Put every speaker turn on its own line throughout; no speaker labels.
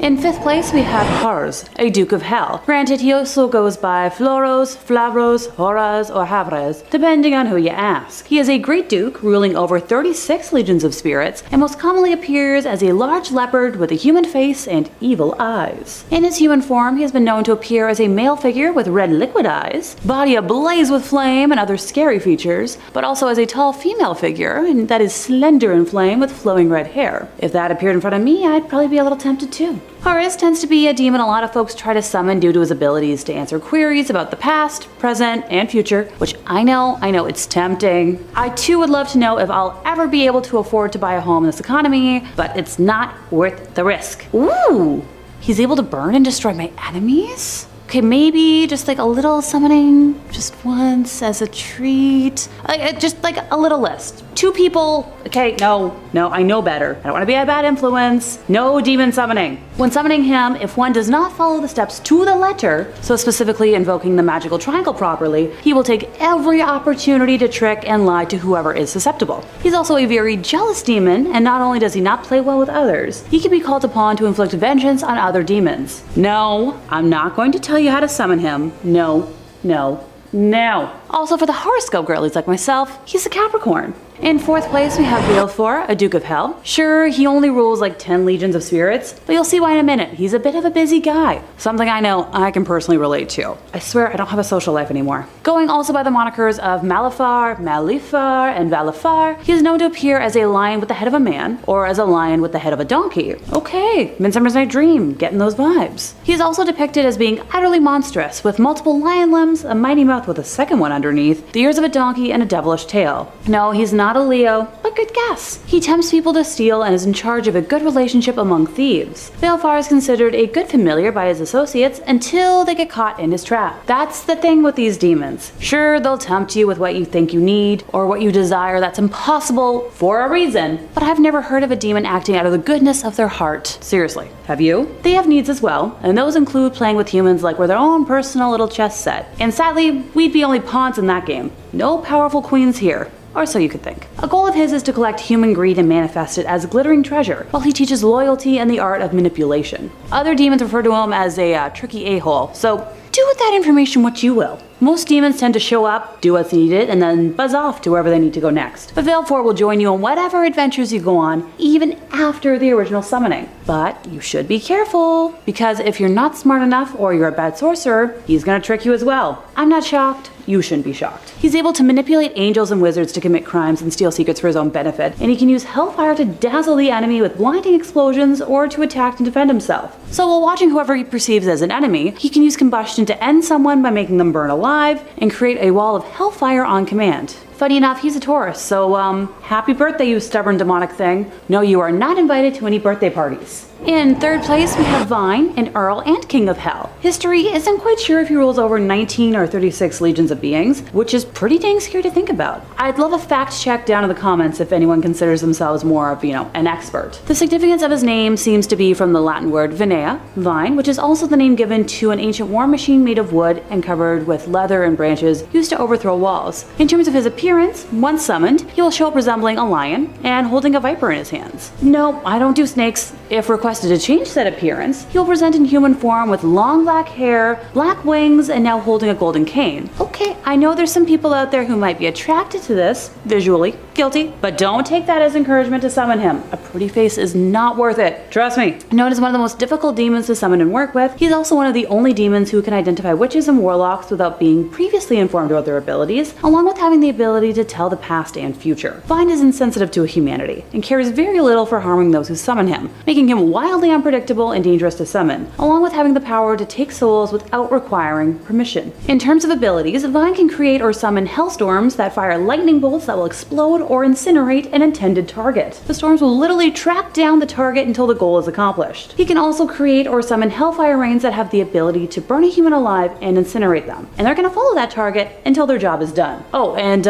In 5th place, we have Haures, a Duke of Hell. Granted, he also goes by Floros, Flavros, Haures, or Haures, depending on who you ask. He is a great duke, ruling over 36 legions of spirits, and most commonly appears as a large leopard with a human face and evil eyes. In his human form, he has been known to appear as a male figure with red liquid eyes, body ablaze with flame and other scary features, but also as a tall female figure, and that is slender in flame with flowing red hair. If that appeared in front of me, I'd probably be a little tempted too. Haures tends to be a demon a lot of folks try to summon due to his abilities to answer queries about the past, present, and future, which I know it's tempting. I too would love to know if I'll ever be able to afford to buy a home in this economy, but it's not worth the risk. Ooh, he's able to burn and destroy my enemies? Okay, maybe just like a little summoning, just once as a treat. Just like a little list. 2 people, okay, no, I know better. I don't want to be a bad influence. No demon summoning. When summoning him, if one does not follow the steps to the letter, so specifically invoking the magical triangle properly, he will take every opportunity to trick and lie to whoever is susceptible. He's also a very jealous demon, and not only does he not play well with others, he can be called upon to inflict vengeance on other demons. No, I'm not going to tell you how to summon him. No. Also, for the horoscope girlies like myself, he's a Capricorn. In 4th place, we have Beelzebub, a Duke of Hell. Sure, he only rules like 10 legions of spirits, but you'll see why in a minute. He's a bit of a busy guy. Something I know I can personally relate to. I swear I don't have a social life anymore. Going also by the monikers of Malifar, Malifar, and Valifar, he is known to appear as a lion with the head of a man, or as a lion with the head of a donkey. Okay, Midsummer's Night Dream, getting those vibes. He is also depicted as being utterly monstrous, with multiple lion limbs, a mighty mouth with a second one underneath, the ears of a donkey, and a devilish tail. No, he's not a Leo, but good guess. He tempts people to steal and is in charge of a good relationship among thieves. Valifar is considered a good familiar by his associates until they get caught in his trap. That's the thing with these demons. Sure, they'll tempt you with what you think you need or what you desire that's impossible for a reason, but I've never heard of a demon acting out of the goodness of their heart. Seriously, have you? They have needs as well, and those include playing with humans like we're their own personal little chess set. And sadly, we'd be only pawns in that game. No powerful queens here. Or so you could think. A goal of his is to collect human greed and manifest it as glittering treasure, while he teaches loyalty and the art of manipulation. Other demons refer to him as a tricky a-hole, so do with that information what you will. Most demons tend to show up, do what's needed, and then buzz off to wherever they need to go next. But Valifar will join you on whatever adventures you go on, even after the original summoning. But you should be careful, because if you're not smart enough or you're a bad sorcerer, he's gonna trick you as well. I'm not shocked. You shouldn't be shocked. He's able to manipulate angels and wizards to commit crimes and steal secrets for his own benefit, and he can use hellfire to dazzle the enemy with blinding explosions or to attack and defend himself. So while watching whoever he perceives as an enemy, he can use combustion to end someone by making them burn alive and create a wall of hellfire on command. Funny enough, he's a Taurus, so happy birthday, you stubborn demonic thing. No, you are not invited to any birthday parties. In 3rd place, we have Vine, an Earl and King of Hell. History isn't quite sure if he rules over 19 or 36 legions of beings, which is pretty dang scary to think about. I'd love a fact check down in the comments if anyone considers themselves more of, an expert. The significance of his name seems to be from the Latin word vinea, vine, which is also the name given to an ancient war machine made of wood and covered with leather and branches used to overthrow walls. In terms of his appearance, once summoned, he will show up resembling a lion and holding a viper in his hands. No, I don't do snakes. If requested to change that appearance, he'll present in human form with long black hair, black wings, and now holding a golden cane. Okay, I know there's some people out there who might be attracted to this, visually, guilty, but don't take that as encouragement to summon him. A pretty face is not worth it. Trust me. Known as one of the most difficult demons to summon and work with, he's also one of the only demons who can identify witches and warlocks without being previously informed about their abilities, along with having the ability to tell the past and future. Vine is insensitive to humanity and cares very little for harming those who summon him, making him wildly unpredictable and dangerous to summon, along with having the power to take souls without requiring permission. In terms of abilities, Vine can create or summon hellstorms that fire lightning bolts that will explode or incinerate an intended target. The storms will literally track down the target until the goal is accomplished. He can also create or summon hellfire rains that have the ability to burn a human alive and incinerate them, and they're gonna follow that target until their job is done. Oh, and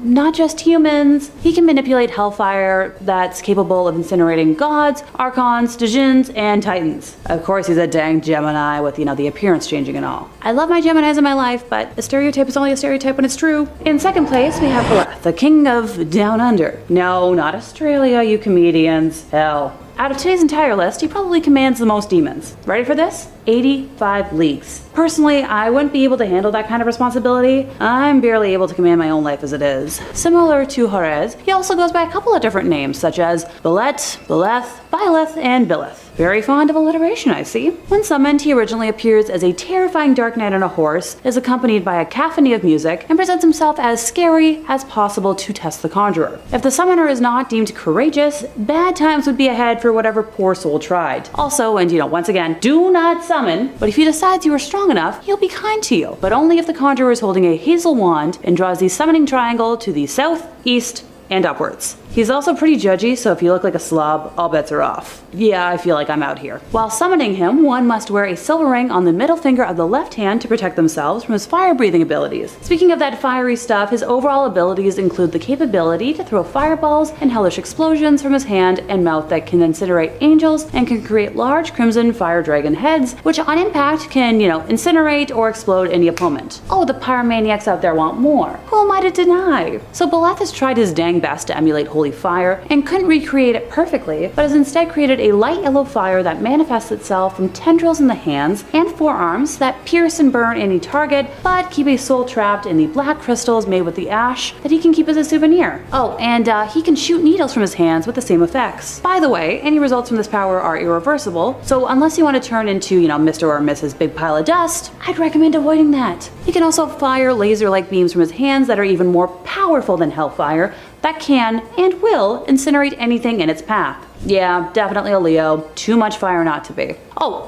not just humans. He can manipulate hellfire that's capable of incinerating gods, archons, Djinns, and titans. Of course, he's a dang Gemini with, the appearance changing and all. I love my Geminis in my life, but a stereotype is only a stereotype when it's true. In 2nd place, we have Beleth, the king of Down Under. No, not Australia, you comedians. Hell. Out of today's entire list, he probably commands the most demons. Ready for this? 85 leagues. Personally, I wouldn't be able to handle that kind of responsibility. I'm barely able to command my own life as it is. Similar to Haures, he also goes by a couple of different names, such as Belet, Beleth, Byleth, and Billeth. Very fond of alliteration, I see. When summoned, he originally appears as a terrifying dark knight on a horse, is accompanied by a cacophony of music, and presents himself as scary as possible to test the conjurer. If the summoner is not deemed courageous, bad times would be ahead for whatever poor soul tried. Also, and once again, do not summon, but if he decides you are strong enough, he'll be kind to you, but only if the conjurer is holding a hazel wand and draws the summoning triangle to the south, east, and upwards. He's also pretty judgy, so if you look like a slob, all bets are off. Yeah, I feel like I'm out here. While summoning him, one must wear a silver ring on the middle finger of the left hand to protect themselves from his fire-breathing abilities. Speaking of that fiery stuff, his overall abilities include the capability to throw fireballs and hellish explosions from his hand and mouth that can incinerate angels and can create large crimson fire dragon heads, which on impact can, incinerate or explode any opponent. Oh, the pyromaniacs out there want more. Who am I to deny? So Beleth has tried his dang best to emulate holy fire and couldn't recreate it perfectly, but has instead created a light yellow fire that manifests itself from tendrils in the hands and forearms that pierce and burn any target, but keep a soul trapped in the black crystals made with the ash that he can keep as a souvenir. Oh, and he can shoot needles from his hands with the same effects. By the way, any results from this power are irreversible, so unless you want to turn into, Mr. or Mrs. Big Pile of Dust, I'd recommend avoiding that. He can also fire laser-like beams from his hands that are even more powerful than hellfire, that can and will incinerate anything in its path. Yeah, definitely a Leo. Too much fire not to be. Oh,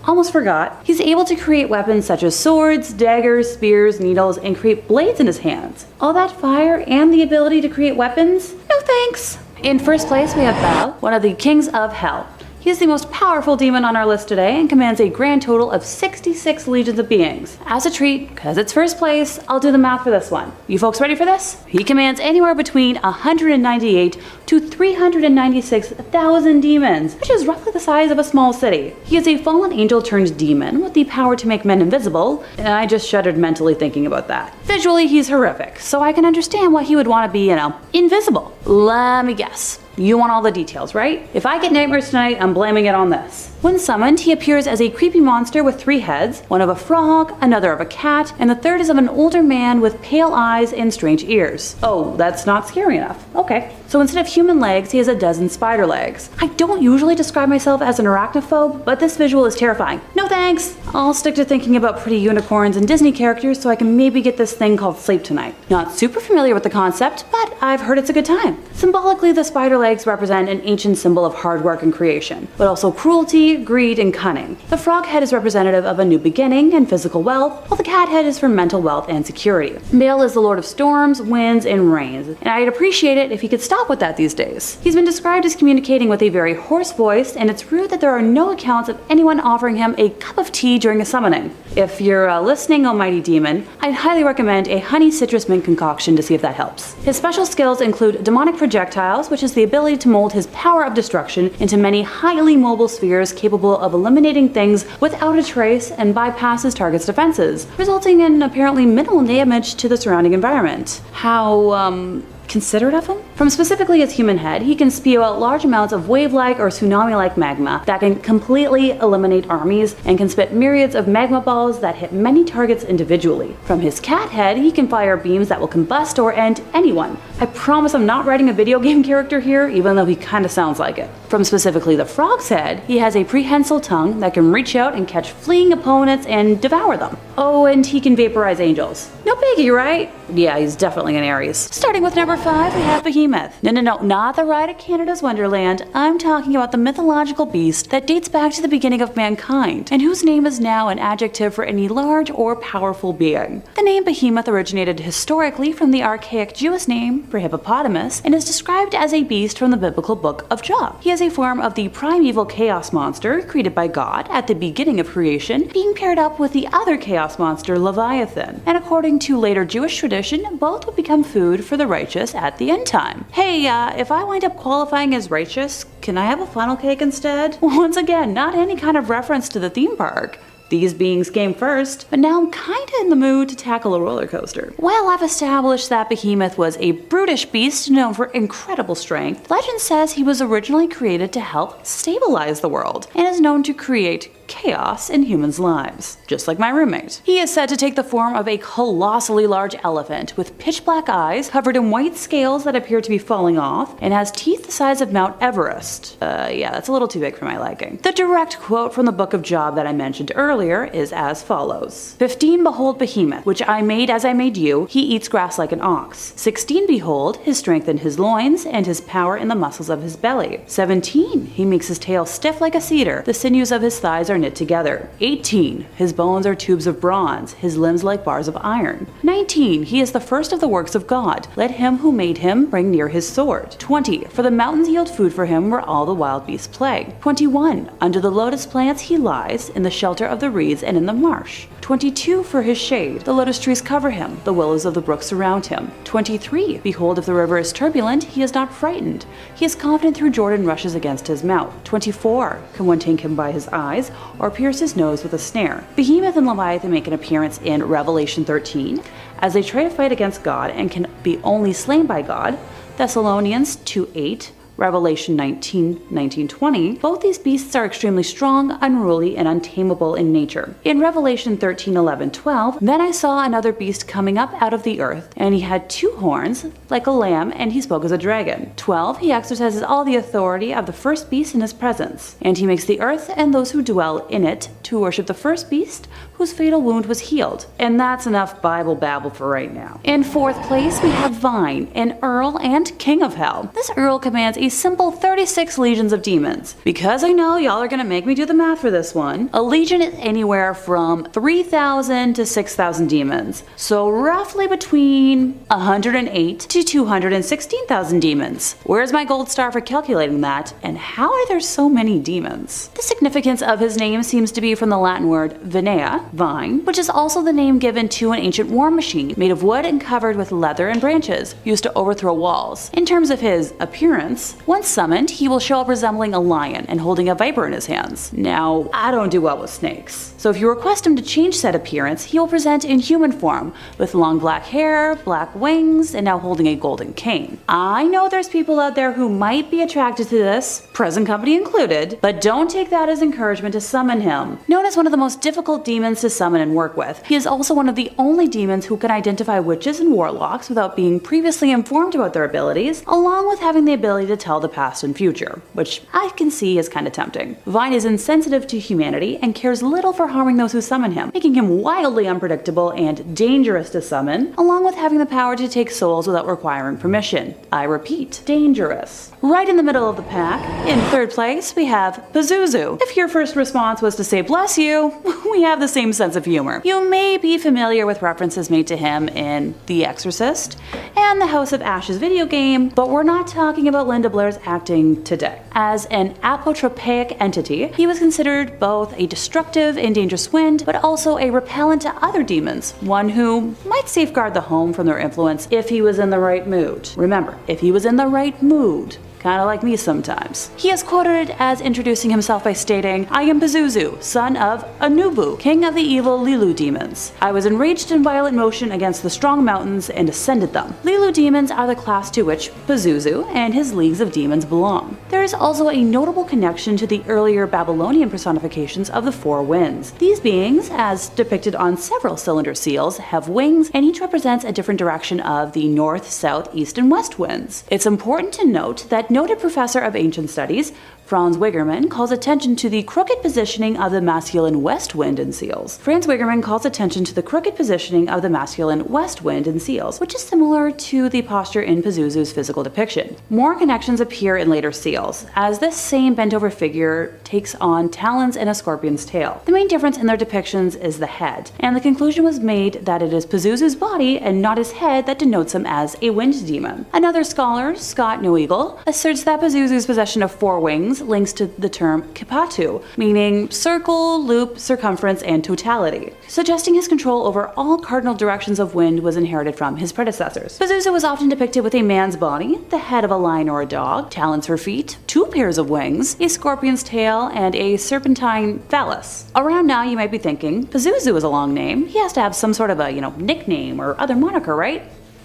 almost forgot. He's able to create weapons such as swords, daggers, spears, needles, and create blades in his hands. All that fire and the ability to create weapons? No thanks. In first place, we have Baal, one of the kings of hell. He is the most powerful demon on our list today and commands a grand total of 66 legions of beings. As a treat, because it's first place, I'll do the math for this one. You folks ready for this? He commands anywhere between 198 to 396,000 demons, which is roughly the size of a small city. He is a fallen angel turned demon with the power to make men invisible, and I just shuddered mentally thinking about that. Visually, he's horrific, so I can understand why he would want to be, invisible. Let me guess. You want all the details, right? If I get nightmares tonight, I'm blaming it on this. When summoned, he appears as a creepy monster with 3 heads, one of a frog, another of a cat, and the third is of an older man with pale eyes and strange ears. Oh, that's not scary enough. Okay. So instead of human legs, he has a dozen spider legs. I don't usually describe myself as an arachnophobe, but this visual is terrifying. No thanks! I'll stick to thinking about pretty unicorns and Disney characters so I can maybe get this thing called sleep tonight. Not super familiar with the concept, but I've heard it's a good time. Symbolically, the spider legs represent an ancient symbol of hard work and creation, but also cruelty, greed, and cunning. The frog head is representative of a new beginning and physical wealth, while the cat head is for mental wealth and security. Baal is the lord of storms, winds, and rains, and I'd appreciate it if he could stop with that these days. He's been described as communicating with a very hoarse voice, and it's rude that there are no accounts of anyone offering him a cup of tea during a summoning. If you're listening, almighty demon, I'd highly recommend a honey citrus mint concoction to see if that helps. His special skills include demonic projectiles, which is the ability to mold his power of destruction into many highly mobile spheres capable of eliminating things without a trace and bypasses target's defenses, resulting in apparently minimal damage to the surrounding environment. How, considerate of him? From specifically his human head, he can spew out large amounts of wave-like or tsunami-like magma that can completely eliminate armies and can spit myriads of magma balls that hit many targets individually. From his cat head, he can fire beams that will combust or end anyone. I promise I'm not writing a video game character here, even though he kinda sounds like it. From specifically the frog's head, he has a prehensile tongue that can reach out and catch fleeing opponents and devour them. Oh, and he can vaporize angels. No biggie, right? Yeah, he's definitely an Aries. Starting with number 5, we have Behemoth. No, not the ride at Canada's Wonderland. I'm talking about the mythological beast that dates back to the beginning of mankind, and whose name is now an adjective for any large or powerful being. The name Behemoth originated historically from the archaic Jewish name for hippopotamus, and is described as a beast from the biblical book of Job. He is a form of the primeval chaos monster created by God at the beginning of creation, being paired up with the other chaos monster Leviathan, and according to later Jewish tradition, both would become food for the righteous at the end time. Hey, if I wind up qualifying as righteous, can I have a funnel cake instead? Once again, not any kind of reference to the theme park. These beings came first, but now I'm kinda in the mood to tackle a roller coaster. Well, I've established that Behemoth was a brutish beast known for incredible strength. Legend says he was originally created to help stabilize the world, and is known to create chaos in humans' lives, just like my roommate. He is said to take the form of a colossally large elephant with pitch black eyes covered in white scales that appear to be falling off, and has teeth the size of Mount Everest. Yeah, that's a little too big for my liking. The direct quote from the Book of Job that I mentioned earlier is as follows. 15 Behold Behemoth, which I made as I made you, he eats grass like an ox. 16 Behold, his strength in his loins, and his power in the muscles of his belly. 17 He makes his tail stiff like a cedar, the sinews of his thighs are knit together. 18 His bones are tubes of bronze, his limbs like bars of iron. 19 He is the first of the works of God, let him who made him bring near his sword. 20 For the mountains yield food for him where all the wild beasts play. 21 Under the lotus plants he lies, in the shelter of the reeds and in the marsh. 22 For his shade, the lotus trees cover him, the willows of the brook surround him. 23 Behold, if the river is turbulent, he is not frightened. He is confident through Jordan rushes against his mouth. 24 Can one take him by his eyes, or pierce his nose with a snare? Behemoth and Leviathan make an appearance in Revelation 13, as they try to fight against God and can be only slain by God. Thessalonians 2:8, Revelation 19:19-20, both these beasts are extremely strong, unruly, and untamable in nature. In Revelation 13:11-12, then I saw another beast coming up out of the earth, and he had 2 horns, like a lamb, and he spoke as a dragon. 12, he exercises all the authority of the first beast in his presence, and he makes the earth and those who dwell in it to worship the first beast, whose fatal wound was healed. And that's enough Bible babble for right now. In 4th place, we have Vine, an Earl and King of Hell. This Earl commands a simple 36 legions of demons. Because I know y'all are gonna make me do the math for this one, a legion is anywhere from 3,000 to 6,000 demons. So roughly between 108 to 216,000 demons. Where's my gold star for calculating that? And how are there so many demons? The significance of his name seems to be from the Latin word vinea, vine, which is also the name given to an ancient war machine made of wood and covered with leather and branches, used to overthrow walls. In terms of his appearance, once summoned, he will show up resembling a lion and holding a viper in his hands. Now, I don't do well with snakes, so if you request him to change said appearance, he will present in human form, with long black hair, black wings, and now holding a golden cane. I know there's people out there who might be attracted to this, present company included, but don't take that as encouragement to summon him. Known as one of the most difficult demons to summon and work with, he is also one of the only demons who can identify witches and warlocks without being previously informed about their abilities, along with having the ability to tell the past and future, which I can see is kinda tempting. Vine is insensitive to humanity and cares little for harming those who summon him, making him wildly unpredictable and dangerous to summon, along with having the power to take souls without requiring permission. I repeat, dangerous. Right in the middle of the pack, in 3rd place, we have Pazuzu. If your first response was to say bless you, we have the same sense of humor. You may be familiar with references made to him in The Exorcist and the House of Ashes video game, but we're not talking about Linda Blair's acting today. As an apotropaic entity, he was considered both a destructive and dangerous wind, but also a repellent to other demons, one who might safeguard the home from their influence if he was in the right mood. Remember, if he was in the right mood. Kinda like me sometimes. He is quoted as introducing himself by stating, "I am Pazuzu, son of Anubu, king of the evil Lilu demons. I was enraged in violent motion against the strong mountains and ascended them." Lilu demons are the class to which Pazuzu and his leagues of demons belong. There is also a notable connection to the earlier Babylonian personifications of the 4 winds. These beings, as depicted on several cylinder seals, have wings, and each represents a different direction of the north, south, east, and west winds. It's important to note that noted professor of ancient studies Franz Wigerman calls attention to the crooked positioning of the masculine west wind in seals. Franz Wigerman calls attention to the crooked positioning of the masculine west wind in seals, which is similar to the posture in Pazuzu's physical depiction. More connections appear in later seals, as this same bent-over figure takes on talons and a scorpion's tail. The main difference in their depictions is the head, and the conclusion was made that it is Pazuzu's body and not his head that denotes him as a wind demon. Another scholar, Scott Neweagle, asserts that Pazuzu's possession of 4 wings wings links to the term kipatu, meaning circle, loop, circumference, and totality, suggesting his control over all cardinal directions of wind was inherited from his predecessors. Pazuzu was often depicted with a man's body, the head of a lion or a dog, talons for feet, 2 pairs of wings, a scorpion's tail, and a serpentine phallus. Around now you might be thinking, Pazuzu is a long name, he has to have some sort of a, nickname or other moniker, right?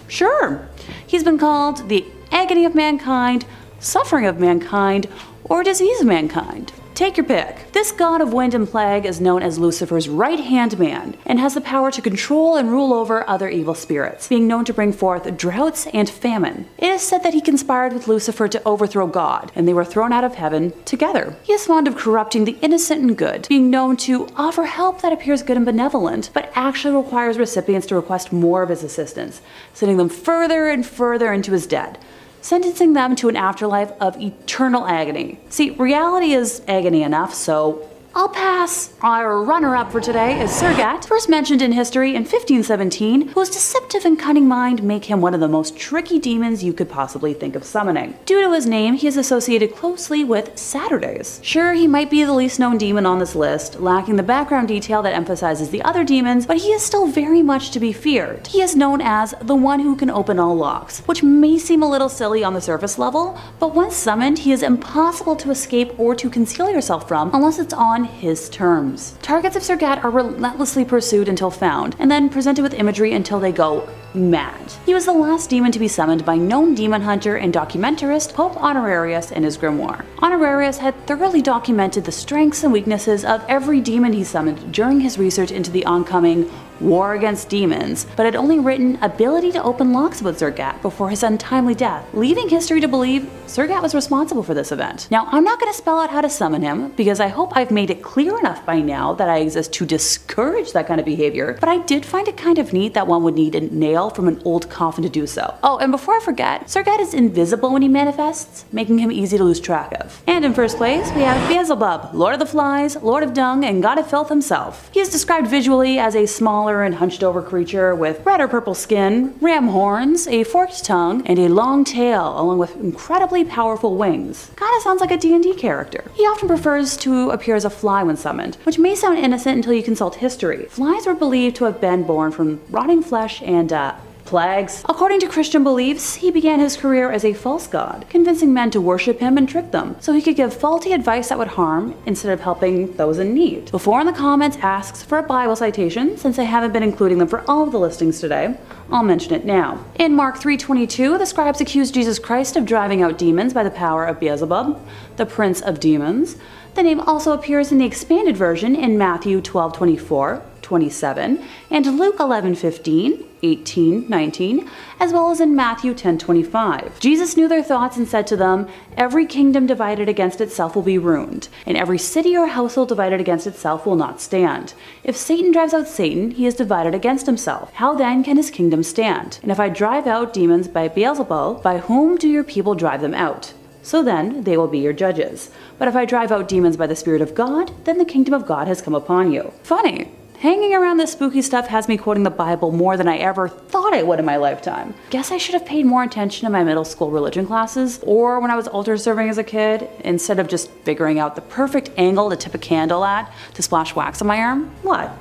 Sure. He's been called the agony of mankind, suffering of mankind, or disease of mankind. Take your pick. This god of wind and plague is known as Lucifer's right-hand man and has the power to control and rule over other evil spirits, being known to bring forth droughts and famine. It is said that he conspired with Lucifer to overthrow God, and they were thrown out of heaven together. He is fond of corrupting the innocent and good, being known to offer help that appears good and benevolent, but actually requires recipients to request more of his assistance, sending them further and further into his debt, sentencing them to an afterlife of eternal agony. See, reality is agony enough, so I'll pass. Our runner-up for today is Surgat, first mentioned in history in 1517, whose deceptive and cunning mind make him one of the most tricky demons you could possibly think of summoning. Due to his name, he is associated closely with Saturdays. Sure, he might be the least known demon on this list, lacking the background detail that emphasizes the other demons, but he is still very much to be feared. He is known as the one who can open all locks, which may seem a little silly on the surface level, but once summoned, he is impossible to escape or to conceal yourself from unless it's on his terms. Targets of Surgat are relentlessly pursued until found, and then presented with imagery until they go mad. He was the last demon to be summoned by known demon hunter and documentarist Pope Honorarius in his grimoire. Honorarius had thoroughly documented the strengths and weaknesses of every demon he summoned during his research into the oncoming War Against Demons, but had only written ability to open locks about Surgat before his untimely death, leaving history to believe Surgat was responsible for this event. Now, I'm not going to spell out how to summon him, because I hope I've made it clear enough by now that I exist to discourage that kind of behavior, but I did find it kind of neat that one would need a nail from an old coffin to do so. Oh, and before I forget, Surgat is invisible when he manifests, making him easy to lose track of. And in first place, we have Beelzebub, Lord of the Flies, Lord of Dung, and God of Filth himself. He is described visually as a smaller and hunched over creature with red or purple skin, ram horns, a forked tongue, and a long tail, along with incredibly powerful wings. Kinda sounds like a D&D character. He often prefers to appear as a fly when summoned, which may sound innocent until you consult history. Flies were believed to have been born from rotting flesh and, plagues. According to Christian beliefs, he began his career as a false god, convincing men to worship him and trick them, so he could give faulty advice that would harm instead of helping those in need. Before in the comments asks for a Bible citation, since I haven't been including them for all of the listings today, I'll mention it now. In Mark 3:22, the scribes accused Jesus Christ of driving out demons by the power of Beelzebub, the prince of demons. The name also appears in the expanded version in Matthew 12:24, 27, and Luke 11:15, 18, 19, as well as in Matthew 10:25. Jesus knew their thoughts and said to them, "Every kingdom divided against itself will be ruined, and every city or household divided against itself will not stand. If Satan drives out Satan, he is divided against himself. How then can his kingdom stand? And if I drive out demons by Beelzebub, by whom do your people drive them out? So then they will be your judges. But if I drive out demons by the Spirit of God, then the kingdom of God has come upon you." Funny. Hanging around this spooky stuff has me quoting the Bible more than I ever thought I would in my lifetime. Guess I should have paid more attention in my middle school religion classes, or when I was altar serving as a kid, instead of just figuring out the perfect angle to tip a candle at to splash wax on my arm. What?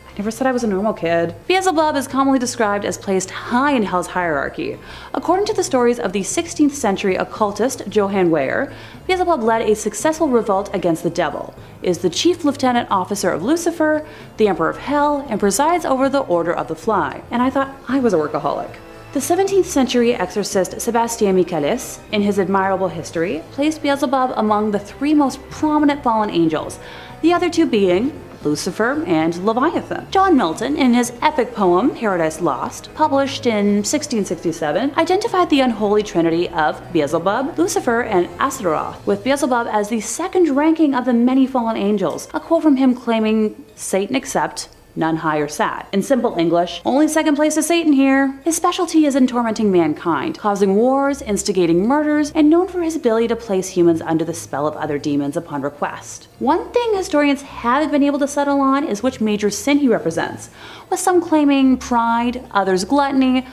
I never said I was a normal kid. Beelzebub is commonly described as placed high in hell's hierarchy. According to the stories of the 16th century occultist Johann Weyer, Beelzebub led a successful revolt against the devil, is the chief lieutenant officer of Lucifer, the emperor of hell, and presides over the Order of the Fly. And I thought I was a workaholic. The 17th century exorcist Sébastien Michaelis, in his admirable history, placed Beelzebub among the 3 most prominent fallen angels, the other 2 being Lucifer and Leviathan. John Milton, in his epic poem Paradise Lost, published in 1667, identified the unholy trinity of Beelzebub, Lucifer, and Astaroth, with Beelzebub as the second ranking of the many fallen angels, a quote from him claiming, "Satan except, none higher sat." In simple English, only second place is Satan here. His specialty is in tormenting mankind, causing wars, instigating murders, and known for his ability to place humans under the spell of other demons upon request. One thing historians haven't been able to settle on is which major sin he represents, with some claiming pride, others gluttony,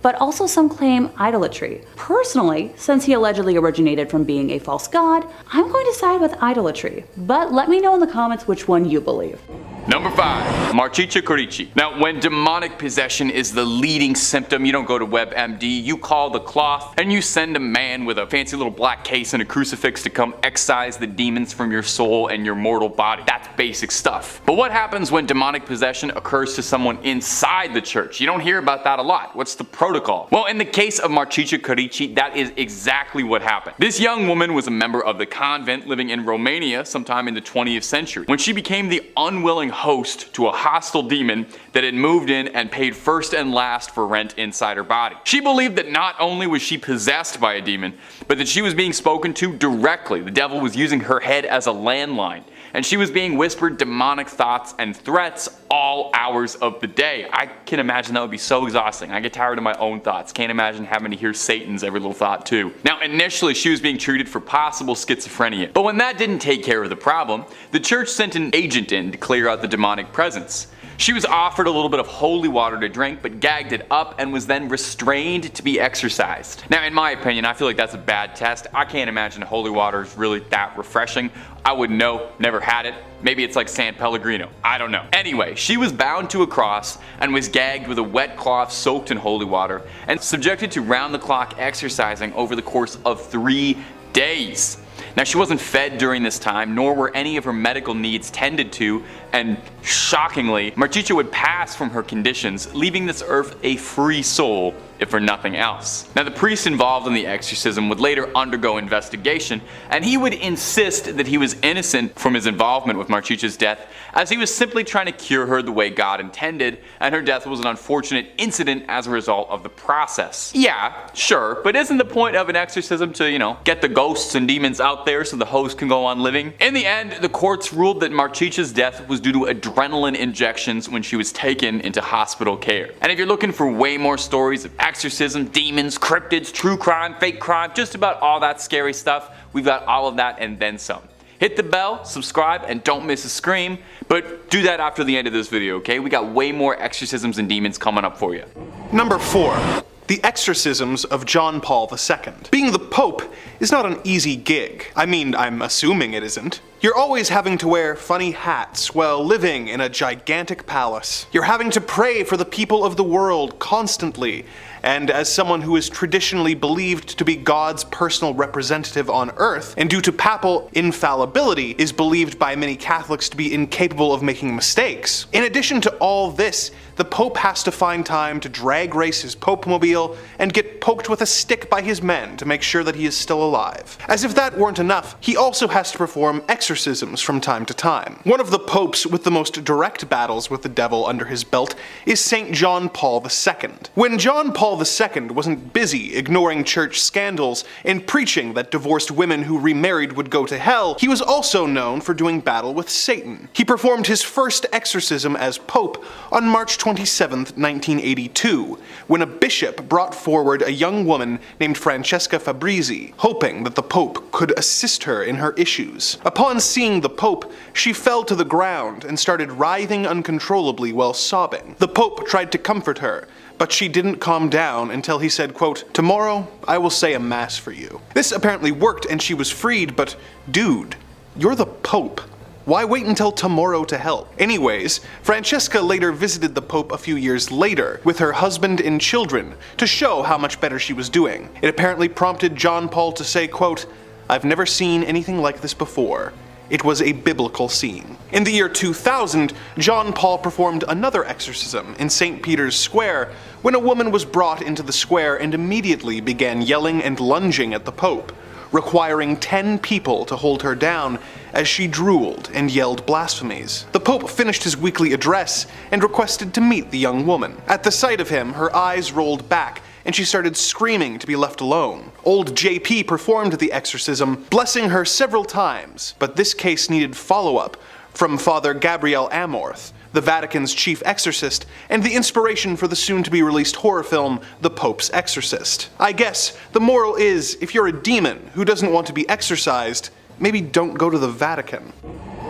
but also some claim idolatry. Personally, since he allegedly originated from being a false god, I'm going to side with idolatry, but let me know in the comments which one you believe.
Number 5. Marchicha Corici. Now, when demonic possession is the leading symptom, you don't go to WebMD, you call the cloth, and you send a man with a fancy little black case and a crucifix to come excise the demons from your soul and your mortal body. That's basic stuff. But what happens when demonic possession occurs to someone inside the church? You don't hear about that a lot. What's the protocol? Well, in the case of Marchicha Corici, that is exactly what happened. This young woman was a member of the convent living in Romania sometime in the 20th century, when she became the unwilling host to a hostile demon that had moved in and paid first and last for rent inside her body. She believed that not only was she possessed by a demon, but that she was being spoken to directly. The devil was using her head as a landline, and she was being whispered demonic thoughts and threats all hours of the day. I can imagine that would be so exhausting. I get tired of my own thoughts. Can't imagine having to hear Satan's every little thought too. Now, initially she was being treated for possible schizophrenia, but when that didn't take care of the problem, the church sent an agent in to clear out the demonic presence. She was offered a little bit of holy water to drink, but gagged it up and was then restrained to be exorcised. Now, in my opinion, I feel like that's a bad test. I can't imagine holy water is really that refreshing. I wouldn't know, never had it. Maybe it's like San Pellegrino, I don't know. Anyway, she was bound to a cross and was gagged with a wet cloth soaked in holy water and subjected to round-the-clock exorcising over the course of 3 days. Now, she wasn't fed during this time, nor were any of her medical needs tended to, and shockingly, Marchicha would pass from her conditions, leaving this earth a free soul, if for nothing else. Now, the priest involved in the exorcism would later undergo investigation, and he would insist that he was innocent from his involvement with Marchicha's death, as he was simply trying to cure her the way God intended, and her death was an unfortunate incident as a result of the process. Yeah, sure, but isn't the point of an exorcism to, get the ghosts and demons out there so the host can go on living? In the end, the courts ruled that Marchicha's death was due to adrenaline injections when she was taken into hospital care. And if you're looking for way more stories of exorcism, demons, cryptids, true crime, fake crime, just about all that scary stuff, we've got all of that and then some. Hit the bell, subscribe, and don't miss a scream, but do that after the end of this video, okay? We got way more exorcisms and demons coming up for you.
Number 4. The exorcisms of John Paul II. Being the Pope is not an easy gig. I mean, I'm assuming it isn't. You're always having to wear funny hats while living in a gigantic palace. You're having to pray for the people of the world constantly, and as someone who is traditionally believed to be God's personal representative on earth, and due to papal infallibility, is believed by many Catholics to be incapable of making mistakes. In addition to all this, the Pope has to find time to drag race his Pope-mobile and get poked with a stick by his men to make sure that he is still alive. As if that weren't enough, he also has to perform exorcisms from time to time. One of the popes with the most direct battles with the devil under his belt is St. John Paul II. When John Paul II wasn't busy ignoring church scandals and preaching that divorced women who remarried would go to hell, he was also known for doing battle with Satan. He performed his first exorcism as Pope on March 27, 1982, when a bishop brought forward a young woman named Francesca Fabrizi, hoping that the Pope could assist her in her issues. Upon seeing the Pope, she fell to the ground and started writhing uncontrollably while sobbing. The Pope tried to comfort her, but she didn't calm down until he said, quote, "Tomorrow, I will say a mass for you." This apparently worked and she was freed, but dude, you're the Pope. Why wait until tomorrow to help? Anyways, Francesca later visited the Pope a few years later with her husband and children to show how much better she was doing. It apparently prompted John Paul to say, quote, "I've never seen anything like this before. It was a biblical scene." In the year 2000, John Paul performed another exorcism in St. Peter's Square when a woman was brought into the square and immediately began yelling and lunging at the Pope, requiring 10 people to hold her down as she drooled and yelled blasphemies. The Pope finished his weekly address and requested to meet the young woman. At the sight of him, her eyes rolled back and she started screaming to be left alone. Old JP performed the exorcism, blessing her several times, but this case needed follow-up from Father Gabriel Amorth, the Vatican's chief exorcist, and the inspiration for the soon-to-be-released horror film, The Pope's Exorcist. I guess the moral is, if you're a demon who doesn't want to be exorcised, maybe don't go to the Vatican.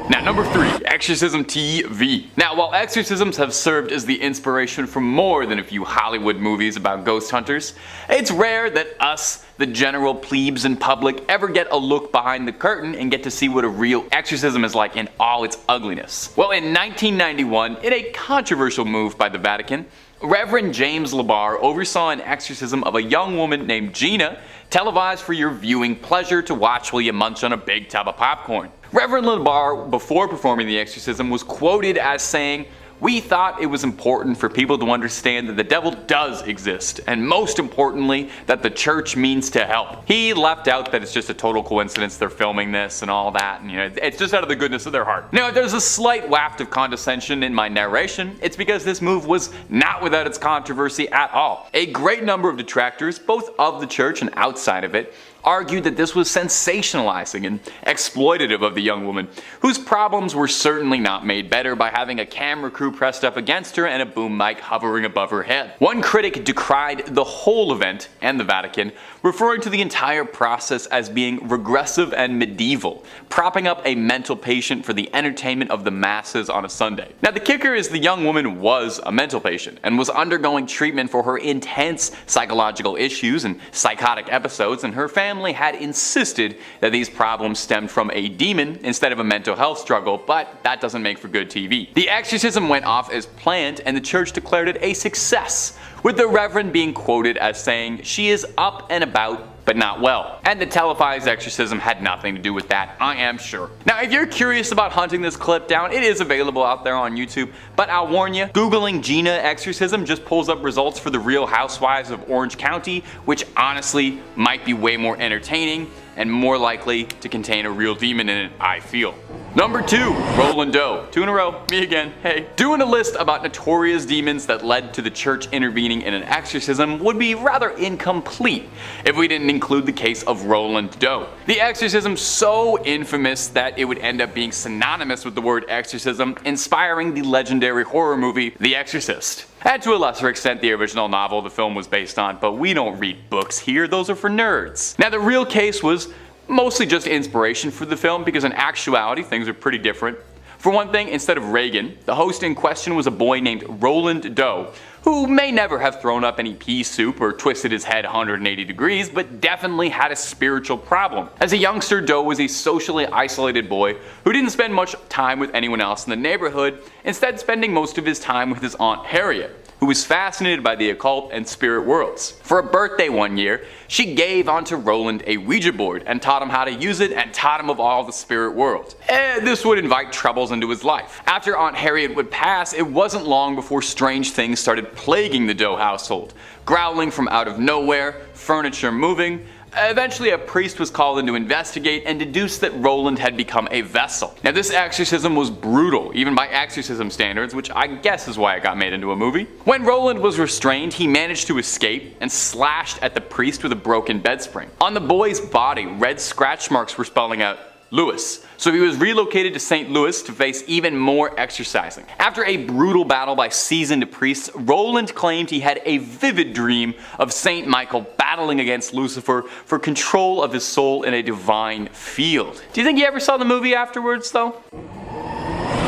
Now, number 3, Exorcism TV. Now, while exorcisms have served as the inspiration for more than a few Hollywood movies about ghost hunters, it's rare that us, the general plebes in public, ever get a look behind the curtain and get to see what a real exorcism is like in all its ugliness. Well, in 1991, in a controversial move by the Vatican, Reverend James Labar oversaw an exorcism of a young woman named Gina, televised for your viewing pleasure to watch while you munch on a big tub of popcorn. Reverend Labar, before performing the exorcism, was quoted as saying, "We thought it was important for people to understand that the devil does exist, and most importantly, that the church means to help." He left out that it's just a total coincidence they're filming this and all that, and it's just out of the goodness of their heart. Now, if there's a slight waft of condescension in my narration, it's because this move was not without its controversy at all. A great number of detractors, both of the church and outside of it, argued that this was sensationalizing and exploitative of the young woman, whose problems were certainly not made better by having a camera crew pressed up against her and a boom mic hovering above her head. One critic decried the whole event and the Vatican, referring to the entire process as being regressive and medieval, propping up a mental patient for the entertainment of the masses on a Sunday. Now, the kicker is the young woman was a mental patient and was undergoing treatment for her intense psychological issues and psychotic episodes, and her family had insisted that these problems stemmed from a demon instead of a mental health struggle, but that doesn't make for good TV. The exorcism went off as planned and the church declared it a success, with the Reverend being quoted as saying, "She is up and about, but not well." And the televised exorcism had nothing to do with that, I am sure. Now, if you're curious about hunting this clip down, it is available out there on YouTube, but I'll warn you, Googling Gina exorcism just pulls up results for the Real Housewives of Orange County, which honestly might be way more entertaining and more likely to contain a real demon in it, I feel. Number 2, Roland Doe. 2 in a row, me again, hey. Doing a list about notorious demons that led to the church intervening in an exorcism would be rather incomplete if we didn't include the case of Roland Doe. The exorcism so infamous that it would end up being synonymous with the word exorcism, inspiring the legendary horror movie The Exorcist. And to a lesser extent the original novel the film was based on, but we don't read books here, those are for nerds. Now, the real case was mostly just inspiration for the film, because in actuality things are pretty different. For one thing, instead of Reagan, the host in question was a boy named Roland Doe, who may never have thrown up any pea soup or twisted his head 180 degrees, but definitely had a spiritual problem. As a youngster, Doe was a socially isolated boy who didn't spend much time with anyone else in the neighborhood, instead spending most of his time with his Aunt Harriet, who was fascinated by the occult and spirit worlds. For a birthday one year, she gave onto Roland a Ouija board and taught him how to use it and taught him of all the spirit world. This would invite troubles into his life. After Aunt Harriet would pass, it wasn't long before strange things started plaguing the Doe household. Growling from out of nowhere, furniture moving. Eventually a priest was called in to investigate and deduced that Roland had become a vessel. Now, this exorcism was brutal, even by exorcism standards, which I guess is why it got made into a movie. When Roland was restrained, he managed to escape and slashed at the priest with a broken bed spring. On the boy's body, red scratch marks were spelling out Louis, so he was relocated to St. Louis to face even more exorcising. After a brutal battle by seasoned priests, Roland claimed he had a vivid dream of St. Michael battling against Lucifer for control of his soul in a divine field. Do you think he ever saw the movie afterwards, though?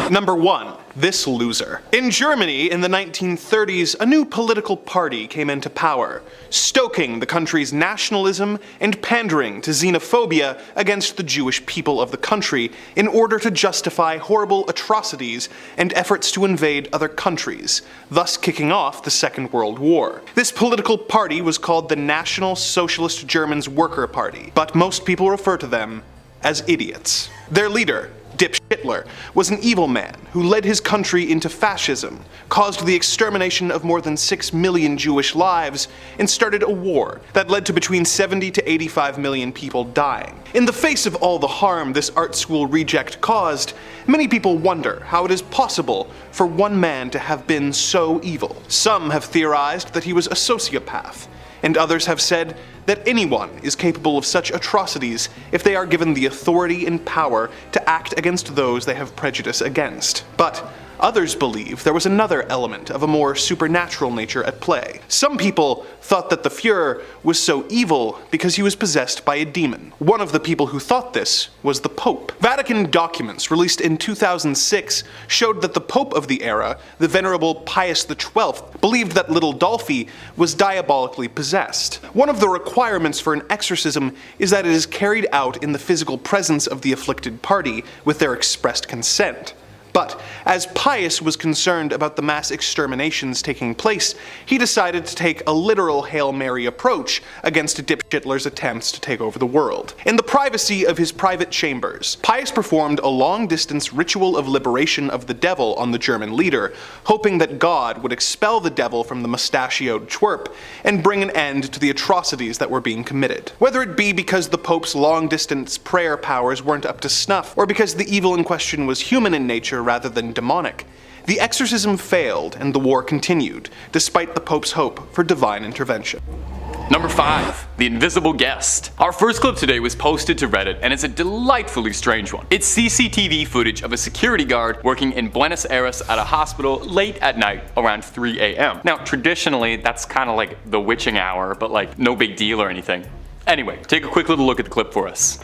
Number 1. This loser. In Germany in the 1930s, a new political party came into power, stoking the country's nationalism and pandering to xenophobia against the Jewish people of the country in order to justify horrible atrocities and efforts to invade other countries, thus kicking off the Second World War. This political party was called the National Socialist Germans Worker Party, but most people refer to them as idiots. Their leader, Hitler, was an evil man who led his country into fascism, caused the extermination of more than 6 million Jewish lives, and started a war that led to between 70 to 85 million people dying. In the face of all the harm this art school reject caused, many people wonder how it is possible for one man to have been so evil. Some have theorized that he was a sociopath, and others have said that anyone is capable of such atrocities if they are given the authority and power to act against those they have prejudice against. But Others believe there was another element of a more supernatural nature at play. Some people thought that the Fuhrer was so evil because he was possessed by a demon. One of the people who thought this was the Pope. Vatican documents released in 2006 showed that the Pope of the era, the Venerable Pius XII, believed that little Dolphy was diabolically possessed. One of the requirements for an exorcism is that it is carried out in the physical presence of the afflicted party with their expressed consent. But as Pius was concerned about the mass exterminations taking place, he decided to take a literal Hail Mary approach against dipshitler's attempts to take over the world. In the privacy of his private chambers, Pius performed a long-distance ritual of liberation of the devil on the German leader, hoping that God would expel the devil from the mustachioed twerp and bring an end to the atrocities that were being committed. Whether it be because the Pope's long-distance prayer powers weren't up to snuff, or because the evil in question was human in nature rather than demonic, the exorcism failed and the war continued, despite the Pope's hope for divine intervention.
Number 5. The Invisible Guest. Our first clip today was posted to Reddit, and it's a delightfully strange one. It's CCTV footage of a security guard working in Buenos Aires at a hospital late at night around 3 a.m. Now, traditionally, that's kind of like the witching hour, but like no big deal or anything. Anyway, take a quick little look at the clip for us.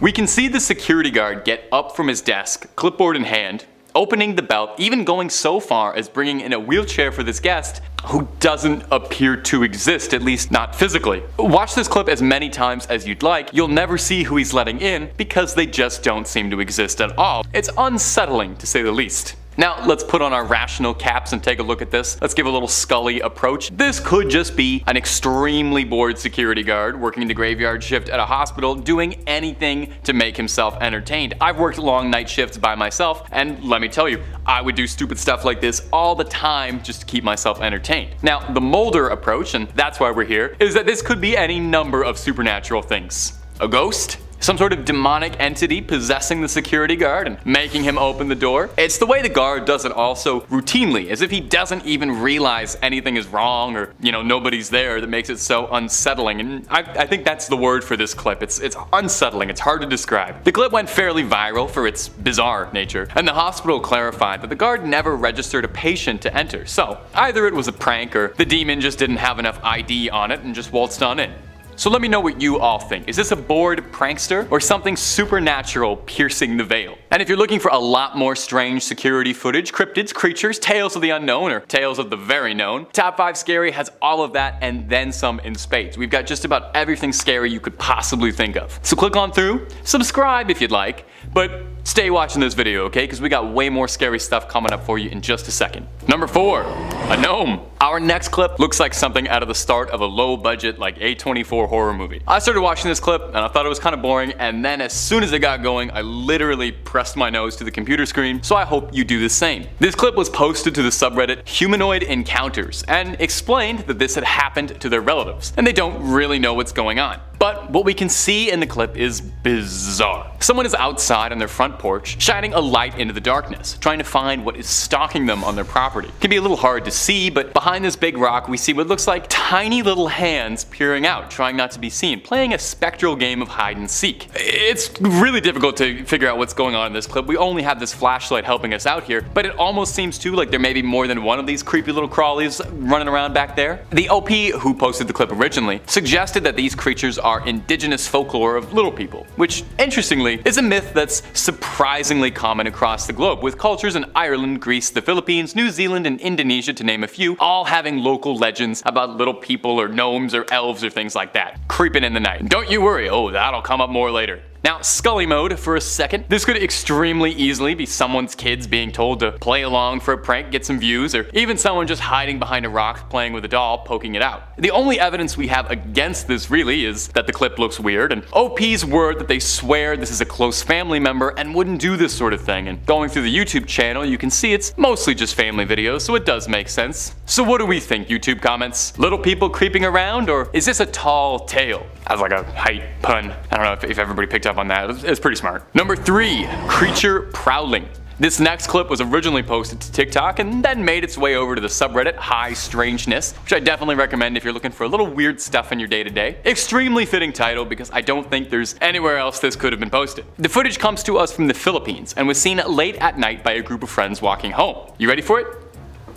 We can see the security guard get up from his desk, clipboard in hand, opening the belt, even going so far as bringing in a wheelchair for this guest who doesn't appear to exist, at least not physically. Watch this clip as many times as you'd like, you'll never see who he's letting in because they just don't seem to exist at all. It's unsettling, to say the least. Now, let's put on our rational caps and take a look at this. Let's give a little Scully approach. This could just be an extremely bored security guard working the graveyard shift at a hospital, doing anything to make himself entertained. I've worked long night shifts by myself, and let me tell you, I would do stupid stuff like this all the time just to keep myself entertained. Now, the Mulder approach, and that's why we're here, is that this could be any number of supernatural things. A ghost? Some sort of demonic entity possessing the security guard and making him open the door. It's the way the guard does it also routinely, as if he doesn't even realize anything is wrong or, nobody's there, that makes it so unsettling. And I think that's the word for this clip. It's unsettling. It's hard to describe. The clip went fairly viral for its bizarre nature, and the hospital clarified that the guard never registered a patient to enter. So either it was a prank or the demon just didn't have enough ID on it and just waltzed on in. So let me know what you all think. Is this a bored prankster or something supernatural piercing the veil? And if you're looking for a lot more strange security footage, cryptids, creatures, tales of the unknown, or tales of the very known, Top 5 Scary has all of that and then some in spades. We've got just about everything scary you could possibly think of. So click on through, subscribe if you'd like, but stay watching this video, okay? Because we got way more scary stuff coming up for you in just a second. Number 4, a gnome. Our next clip looks like something out of the start of a low-budget, like A24 horror movie. I started watching this clip and I thought it was kind of boring, and then as soon as it got going, I literally pressed my nose to the computer screen, so I hope you do the same. This clip was posted to the subreddit Humanoid Encounters and explained that this had happened to their relatives, and they don't really know what's going on. But what we can see in the clip is bizarre. Someone is outside on their front porch, shining a light into the darkness, trying to find what is stalking them on their property. It can be a little hard to see, but behind this big rock we see what looks like tiny little hands peering out, trying not to be seen, playing a spectral game of hide and seek. It's really difficult to figure out what's going on in this clip. We only have this flashlight helping us out here, but it almost seems too like there may be more than one of these creepy little crawlies running around back there. The OP, who posted the clip originally, suggested that these creatures are indigenous folklore of little people, which, interestingly, is a myth that's surprisingly common across the globe, with cultures in Ireland, Greece, the Philippines, New Zealand, and Indonesia, to name a few, all having local legends about little people or gnomes or elves or things like that, creeping in the night. And don't you worry, that'll come up more later. Now, Scully mode for a second. This could extremely easily be someone's kids being told to play along for a prank, get some views, or even someone just hiding behind a rock playing with a doll, poking it out. The only evidence we have against this really is that the clip looks weird, and OP's word that they swear this is a close family member and wouldn't do this sort of thing. And going through the YouTube channel, you can see it's mostly just family videos, so it does make sense. So what do we think, YouTube comments? Little people creeping around, or is this a tall tale? As like a height pun. I don't know if everybody picked up up on that. It's pretty smart. Number 3, creature prowling. This next clip was originally posted to TikTok and then made its way over to the subreddit High Strangeness, which I definitely recommend if you're looking for a little weird stuff in your day-to-day. Extremely fitting title because I don't think there's anywhere else this could have been posted. The footage comes to us from the Philippines and was seen late at night by a group of friends walking home. You ready for it?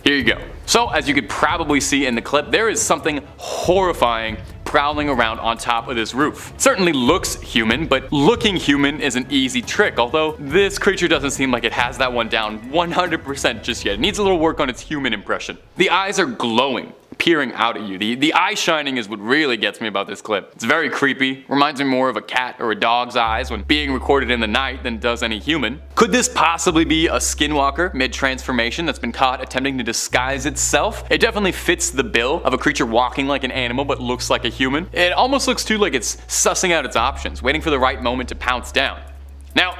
Here you go. So, as you could probably see in the clip, there is something horrifying prowling around on top of this roof. Certainly looks human, but looking human is an easy trick, although this creature doesn't seem like it has that one down 100% just yet. It needs a little work on its human impression. The eyes are glowing, peering out at you. The eye shining is what really gets me about this clip. It's very creepy, reminds me more of a cat or a dog's eyes when being recorded in the night than does any human. Could this possibly be a skinwalker mid-transformation that's been caught attempting to disguise itself? It definitely fits the bill of a creature walking like an animal but looks like a human. It almost looks too like it's sussing out its options, waiting for the right moment to pounce down. Now,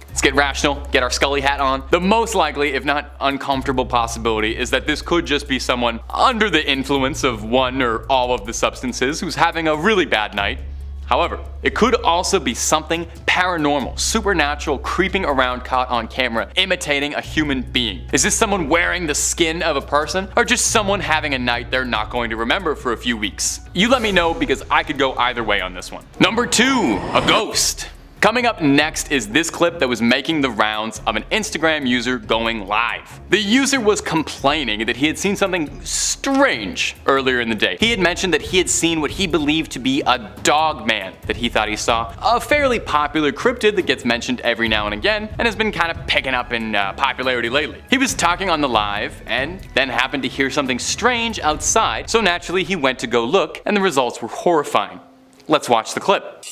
let's get rational, get our Scully hat on. The most likely, if not uncomfortable possibility is that this could just be someone under the influence of one or all of the substances who's having a really bad night. However, it could also be something paranormal, supernatural, creeping around caught on camera, imitating a human being. Is this someone wearing the skin of a person, or just someone having a night they're not going to remember for a few weeks? You let me know because I could go either way on this one. Number 2, a ghost. Coming up next is this clip that was making the rounds of an Instagram user going live. The user was complaining that he had seen something strange earlier in the day. He had mentioned that he had seen what he believed to be a dog man that he thought he saw, a fairly popular cryptid that gets mentioned every now and again and has been kind of picking up in popularity lately. He was talking on the live and then happened to hear something strange outside, so naturally he went to go look and the results were horrifying. Let's watch the clip.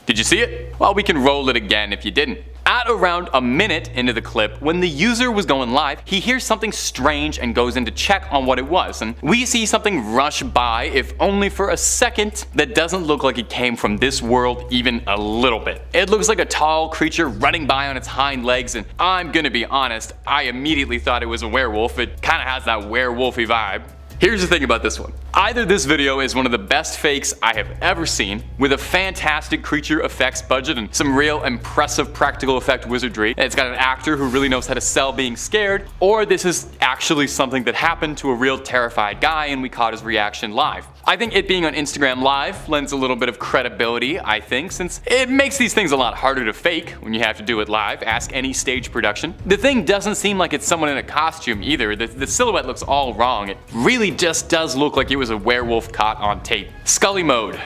Did you see it? Well, we can roll it again if you didn't. At around a minute into the clip, when the user was going live, he hears something strange and goes in to check on what it was, and we see something rush by, if only for a second, that doesn't look like it came from this world even a little bit. It looks like a tall creature running by on its hind legs, and I'm gonna be honest, I immediately thought it was a werewolf. It kinda has that werewolfy vibe. Here's the thing about this one. Either this video is one of the best fakes I have ever seen, with a fantastic creature effects budget and some real impressive practical effect wizardry, and it's got an actor who really knows how to sell being scared, or this is actually something that happened to a real terrified guy and we caught his reaction live. I think it being on Instagram Live lends a little bit of credibility, I think, since it makes these things a lot harder to fake when you have to do it live. Ask any stage production. The thing doesn't seem like it's someone in a costume either. The silhouette looks all wrong. It really just does look like it was a werewolf caught on tape. Scully mode.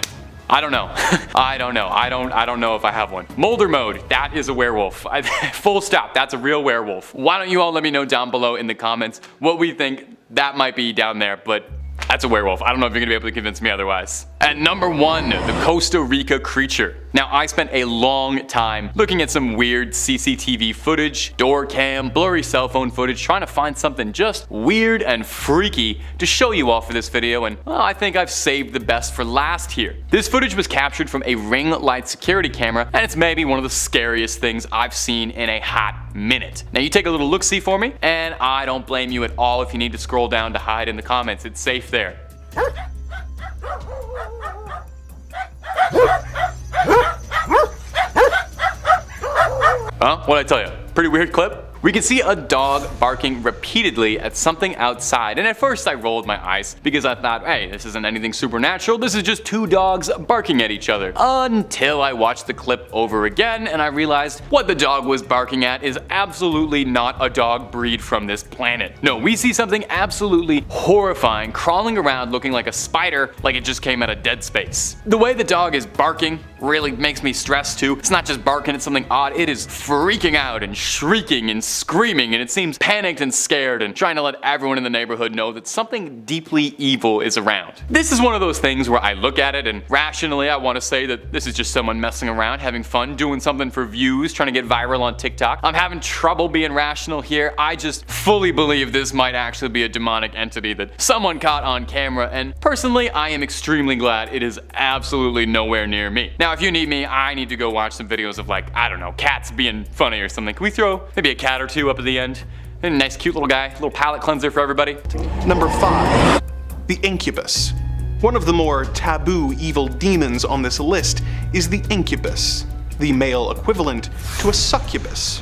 I don't know. I don't know. I don't know if I have one. Molder mode. That is a werewolf. Full stop. That's a real werewolf. Why don't you all let me know down below in the comments what we think that might be down there, but that's a werewolf. I don't know if you're gonna be able to convince me otherwise. At number 1, the Costa Rica creature. Now, I spent a long time looking at some weird CCTV footage, door cam, blurry cell phone footage, trying to find something just weird and freaky to show you all for this video, and well, I think I've saved the best for last here. This footage was captured from a ring light security camera, and it's maybe one of the scariest things I've seen in a hot minute. Now, you take a little look-see for me, and I don't blame you at all if you need to scroll down to hide in the comments. It's safe there. Huh? What'd I tell you? Pretty weird clip? We can see a dog barking repeatedly at something outside, and at first I rolled my eyes because I thought, hey, this isn't anything supernatural, this is just 2 dogs barking at each other. Until I watched the clip over again and I realized what the dog was barking at is absolutely not a dog breed from this planet. No, we see something absolutely horrifying crawling around looking like a spider, like it just came out of Dead Space. The way the dog is barking really makes me stressed too. It's not just barking at something odd, it is freaking out and shrieking and screaming, and it seems panicked and scared and trying to let everyone in the neighborhood know that something deeply evil is around. This is one of those things where I look at it and rationally I want to say that this is just someone messing around, having fun, doing something for views, trying to get viral on TikTok. I'm having trouble being rational here. I just fully believe this might actually be a demonic entity that someone caught on camera, and personally I am extremely glad it is absolutely nowhere near me. Now, if you need me, I need to go watch some videos of, like, I don't know, cats being funny or something. Can we throw maybe a cat or 2 up at the end? A nice cute little guy, little palate cleanser for everybody.
Number 5. The incubus. One of the more taboo evil demons on this list is the incubus, the male equivalent to a succubus.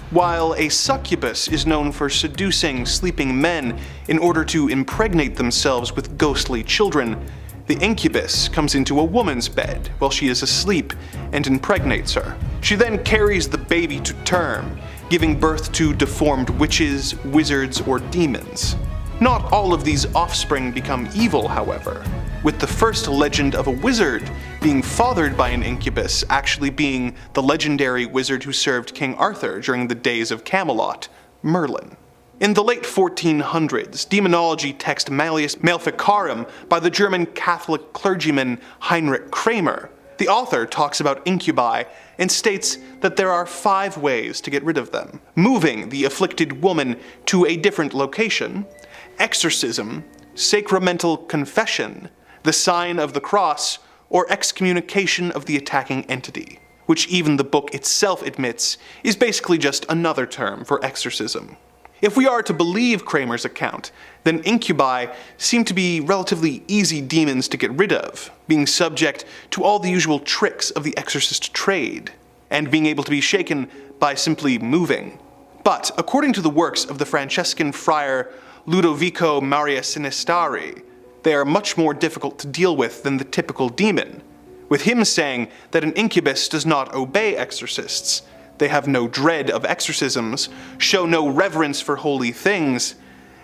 While a succubus is known for seducing sleeping men in order to impregnate themselves with ghostly children, the incubus comes into a woman's bed while she is asleep and impregnates her. She then carries the baby to term, giving birth to deformed witches, wizards, or demons. Not all of these offspring become evil, however, with the first legend of a wizard being fathered by an incubus actually being the legendary wizard who served King Arthur during the days of Camelot, Merlin. In the late 1400s, demonology text Malleus Maleficarum by the German Catholic clergyman Heinrich Kramer, the author talks about incubi and states that there are 5 ways to get rid of them: moving the afflicted woman to a different location, exorcism, sacramental confession, the sign of the cross, or excommunication of the attacking entity, which even the book itself admits is basically just another term for exorcism. If we are to believe Kramer's account, then incubi seem to be relatively easy demons to get rid of, being subject to all the usual tricks of the exorcist trade, and being able to be shaken by simply moving. But according to the works of the Franciscan friar Ludovico Maria Sinistari, they are much more difficult to deal with than the typical demon, with him saying that an incubus does not obey exorcists, they have no dread of exorcisms, show no reverence for holy things,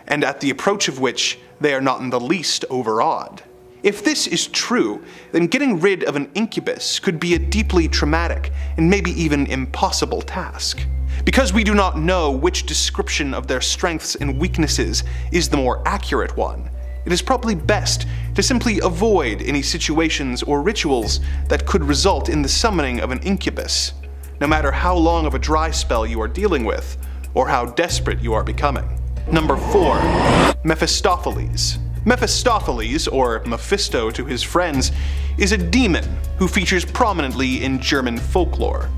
and at the approach of which they are not in the least overawed. If this is true, then getting rid of an incubus could be a deeply traumatic and maybe even impossible task. Because we do not know which description of their strengths and weaknesses is the more accurate one, it is probably best to simply avoid any situations or rituals that could result in the summoning of an incubus, no matter how long of a dry spell you are dealing with, or how desperate you are becoming. Number 4. Mephistopheles. Mephistopheles, or Mephisto to his friends, is a demon who features prominently in German folklore.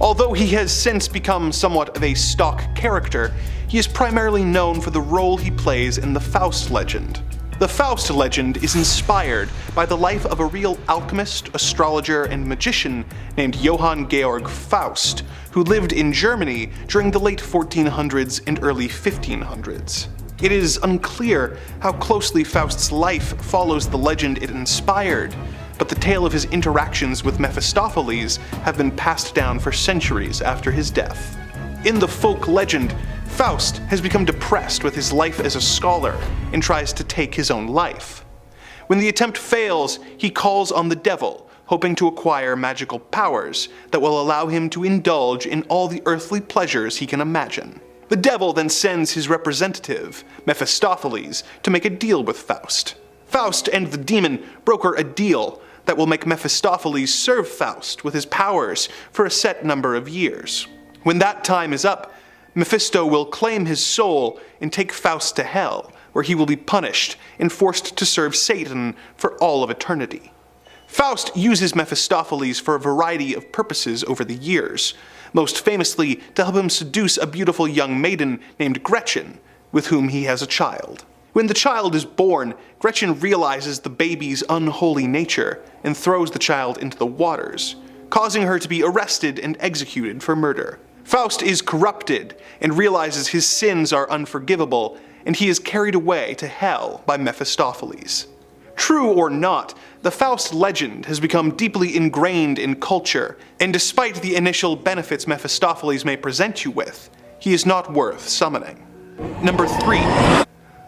Although he has since become somewhat of a stock character, he is primarily known for the role he plays in the Faust legend. The Faust legend is inspired by the life of a real alchemist, astrologer, and magician named Johann Georg Faust, who lived in Germany during the late 1400s and early 1500s. It is unclear how closely Faust's life follows the legend it inspired, but the tale of his interactions with Mephistopheles have been passed down for centuries after his death. In the folk legend, Faust has become depressed with his life as a scholar and tries to take his own life. When the attempt fails, he calls on the devil, hoping to acquire magical powers that will allow him to indulge in all the earthly pleasures he can imagine. The devil then sends his representative, Mephistopheles, to make a deal with Faust. Faust and the demon broker a deal that will make Mephistopheles serve Faust with his powers for a set number of years. When that time is up, Mephisto will claim his soul and take Faust to hell, where he will be punished and forced to serve Satan for all of eternity. Faust uses Mephistopheles for a variety of purposes over the years, most famously to help him seduce a beautiful young maiden named Gretchen, with whom he has a child. When the child is born, Gretchen realizes the baby's unholy nature and throws the child into the waters, causing her to be arrested and executed for murder. Faust is corrupted and realizes his sins are unforgivable, and he is carried away to hell by Mephistopheles. True or not, the Faust legend has become deeply ingrained in culture, and despite the initial benefits Mephistopheles may present you with, he is not worth summoning. Number 3.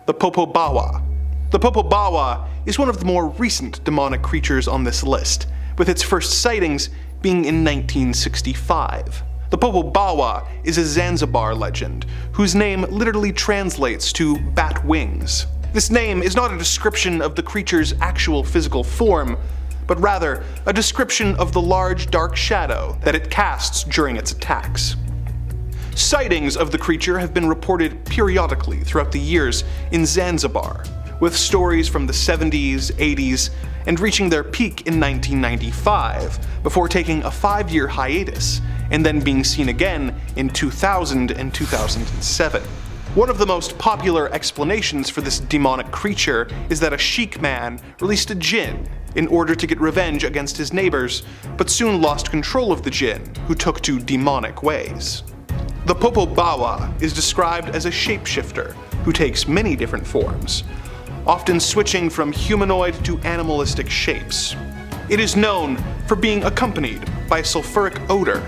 The Popobawa. The Popobawa is one of the more recent demonic creatures on this list, with its first sightings being in 1965. The Popobawa is a Zanzibar legend, whose name literally translates to bat wings. This name is not a description of the creature's actual physical form, but rather a description of the large dark shadow that it casts during its attacks. Sightings of the creature have been reported periodically throughout the years in Zanzibar, with stories from the 70s, 80s, and reaching their peak in 1995, before taking a 5-year hiatus and then being seen again in 2000 and 2007. One of the most popular explanations for this demonic creature is that a sheik man released a Djinn in order to get revenge against his neighbors, but soon lost control of the Djinn, who took to demonic ways. The Popo Bawa is described as a shapeshifter who takes many different forms, often switching from humanoid to animalistic shapes. It is known for being accompanied by a sulfuric odor,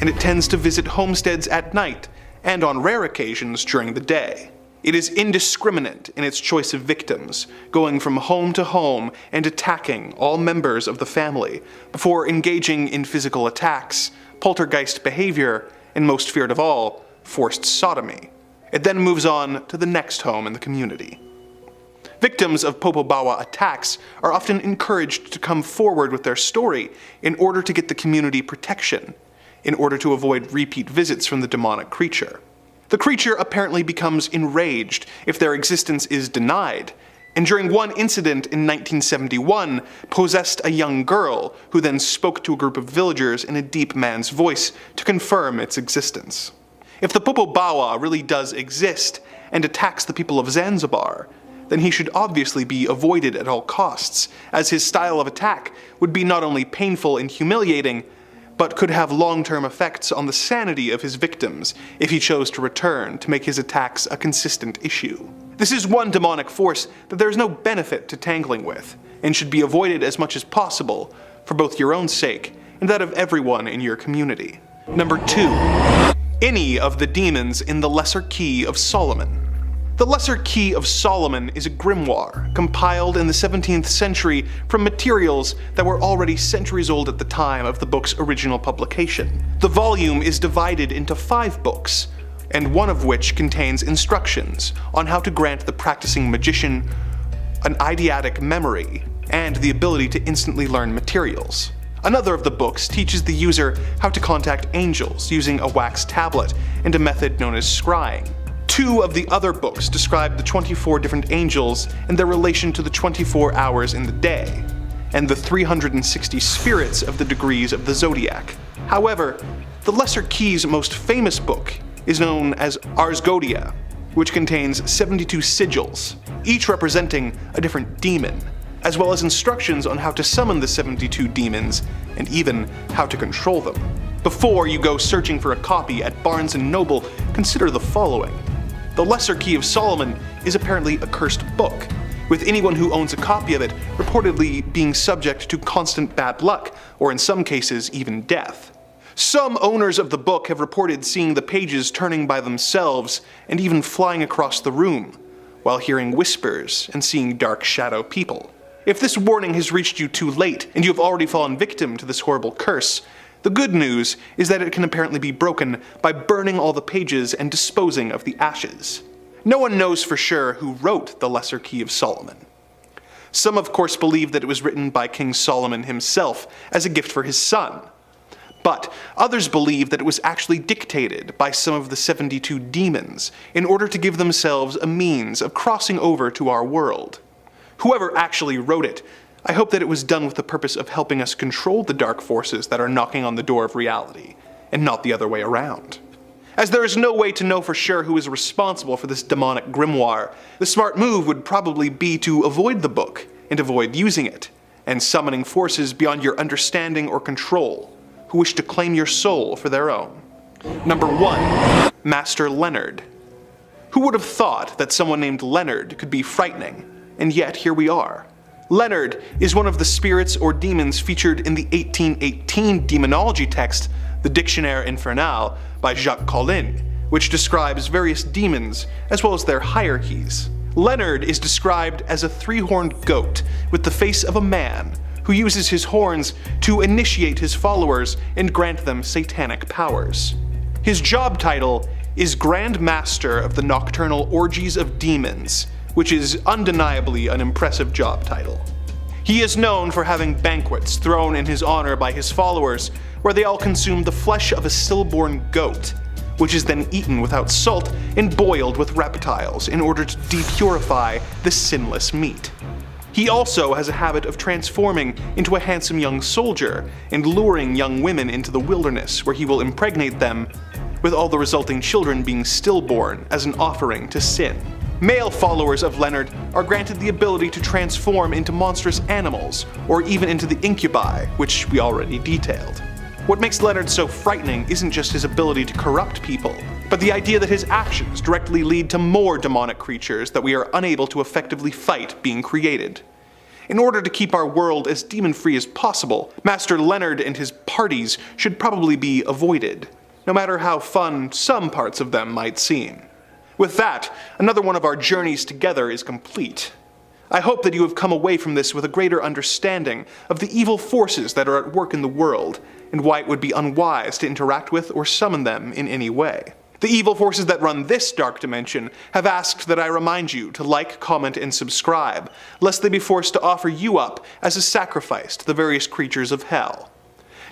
and it tends to visit homesteads at night and on rare occasions during the day. It is indiscriminate in its choice of victims, going from home to home and attacking all members of the family, before engaging in physical attacks, poltergeist behavior, and most feared of all, forced sodomy. It then moves on to the next home in the community. Victims of Popo Bawa attacks are often encouraged to come forward with their story in order to get the community protection, in order to avoid repeat visits from the demonic creature. The creature apparently becomes enraged if their existence is denied, and during one incident in 1971 possessed a young girl who then spoke to a group of villagers in a deep man's voice to confirm its existence. If the Popo Bawa really does exist and attacks the people of Zanzibar, then he should obviously be avoided at all costs, as his style of attack would be not only painful and humiliating, but could have long-term effects on the sanity of his victims if he chose to return to make his attacks a consistent issue. This is one demonic force that there is no benefit to tangling with, and should be avoided as much as possible, for both your own sake and that of everyone in your community. Number 2. Any of the demons in the Lesser Key of Solomon. The Lesser Key of Solomon is a grimoire compiled in the 17th century from materials that were already centuries old at the time of the book's original publication. The volume is divided into 5 books, and one of which contains instructions on how to grant the practicing magician an eidetic memory and the ability to instantly learn materials. Another of the books teaches the user how to contact angels using a wax tablet and a method known as scrying. 2 of the other books describe the 24 different angels and their relation to the 24 hours in the day, and the 360 spirits of the degrees of the zodiac. However, the Lesser Key's most famous book is known as Ars Goetia, which contains 72 sigils, each representing a different demon, as well as instructions on how to summon the 72 demons and even how to control them. Before you go searching for a copy at Barnes & Noble, consider the following. The Lesser Key of Solomon is apparently a cursed book, with anyone who owns a copy of it reportedly being subject to constant bad luck, or in some cases even death. Some owners of the book have reported seeing the pages turning by themselves and even flying across the room, while hearing whispers and seeing dark shadow people. If this warning has reached you too late and you have already fallen victim to this horrible curse, the good news is that it can apparently be broken by burning all the pages and disposing of the ashes. No one knows for sure who wrote the Lesser Key of Solomon. Some of course believe that it was written by King Solomon himself as a gift for his son, but others believe that it was actually dictated by some of the 72 demons in order to give themselves a means of crossing over to our world. Whoever actually wrote it, I hope that it was done with the purpose of helping us control the dark forces that are knocking on the door of reality, and not the other way around. As there is no way to know for sure who is responsible for this demonic grimoire, the smart move would probably be to avoid the book, and avoid using it, and summoning forces beyond your understanding or control, who wish to claim your soul for their own. Number 1. Master Leonard. Who would have thought that someone named Leonard could be frightening, and yet here we are. Leonard is one of the spirits or demons featured in the 1818 demonology text, the Dictionnaire Infernal, by Jacques Collin, which describes various demons as well as their hierarchies. Leonard is described as a 3-horned goat with the face of a man who uses his horns to initiate his followers and grant them satanic powers. His job title is Grand Master of the Nocturnal Orgies of Demons, which is undeniably an impressive job title. He is known for having banquets thrown in his honor by his followers, where they all consume the flesh of a stillborn goat, which is then eaten without salt and boiled with reptiles in order to depurify the sinless meat. He also has a habit of transforming into a handsome young soldier and luring young women into the wilderness where he will impregnate them, with all the resulting children being stillborn as an offering to sin. Male followers of Leonard are granted the ability to transform into monstrous animals, or even into the incubi, which we already detailed. What makes Leonard so frightening isn't just his ability to corrupt people, but the idea that his actions directly lead to more demonic creatures that we are unable to effectively fight being created. In order to keep our world as demon-free as possible, Master Leonard and his parties should probably be avoided, no matter how fun some parts of them might seem. With that, another one of our journeys together is complete. I hope that you have come away from this with a greater understanding of the evil forces that are at work in the world, and why it would be unwise to interact with or summon them in any way. The evil forces that run this dark dimension have asked that I remind you to like, comment, and subscribe, lest they be forced to offer you up as a sacrifice to the various creatures of hell.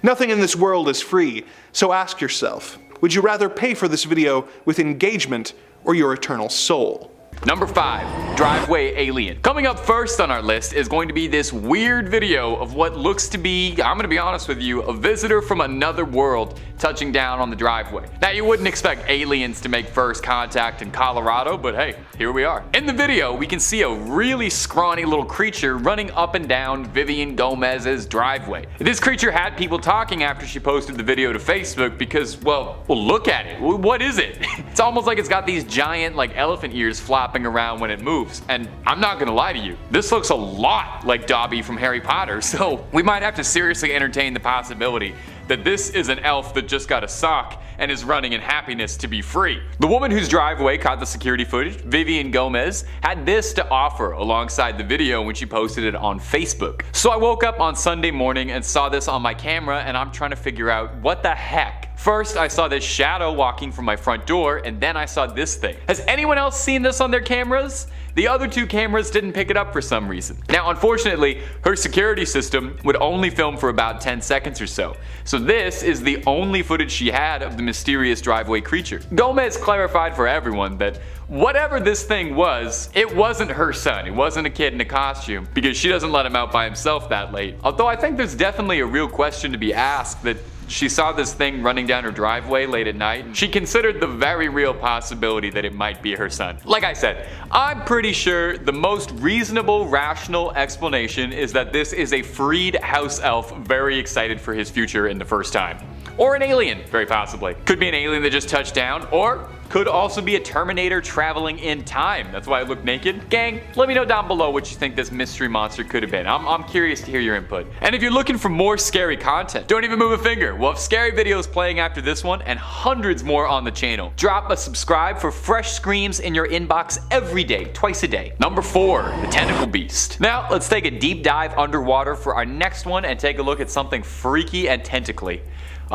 Nothing in this world is free, so ask yourself, would you rather pay for this video with engagement or your eternal soul?
Number 5, Driveway Alien. Coming up first on our list is going to be this weird video of what looks to be, I'm gonna be honest with you, a visitor from another world touching down on the driveway. Now you wouldn't expect aliens to make first contact in Colorado, but hey, here we are. In the video, we can see a really scrawny little creature running up and down Vivian Gomez's driveway. This creature had people talking after she posted the video to Facebook because, well, look at it. What is it? It's almost like it's got these giant, like, elephant ears flopping around when it moves, and I'm not gonna lie to you, this looks a lot like Dobby from Harry Potter, so we might have to seriously entertain the possibility that this is an elf that just got a sock and is running in happiness to be free. The woman whose driveway caught the security footage, Vivian Gomez, had this to offer alongside the video when she posted it on Facebook. So I woke up on Sunday morning and saw this on my camera, and I'm trying to figure out what the heck. First, I saw this shadow walking from my front door, and then I saw this thing. Has anyone else seen this on their cameras? The other 2 cameras didn't pick it up for some reason. Now, unfortunately, her security system would only film for about 10 seconds or so. So this is the only footage she had of the mysterious driveway creature. Gomez clarified for everyone that whatever this thing was, it wasn't her son. It wasn't a kid in a costume, because she doesn't let him out by himself that late. Although I think there's definitely a real question to be asked that she saw this thing running down her driveway late at night, and she considered the very real possibility that it might be her son. Like I said, I'm pretty sure the most reasonable, rational explanation is that this is a freed house elf very excited for his future in the first time. Or an alien, very possibly. Could be an alien that just touched down, or could also be a Terminator traveling in time. That's why it looked naked. Gang, let me know down below what you think this mystery monster could have been. I'm curious to hear your input. And if you're looking for more scary content, don't even move a finger. We'll have scary videos playing after this one and hundreds more on the channel. Drop a subscribe for fresh screams in your inbox every day, twice a day. Number 4, the Tentacle Beast. Now, let's take a deep dive underwater for our next one and take a look at something freaky and tentacly.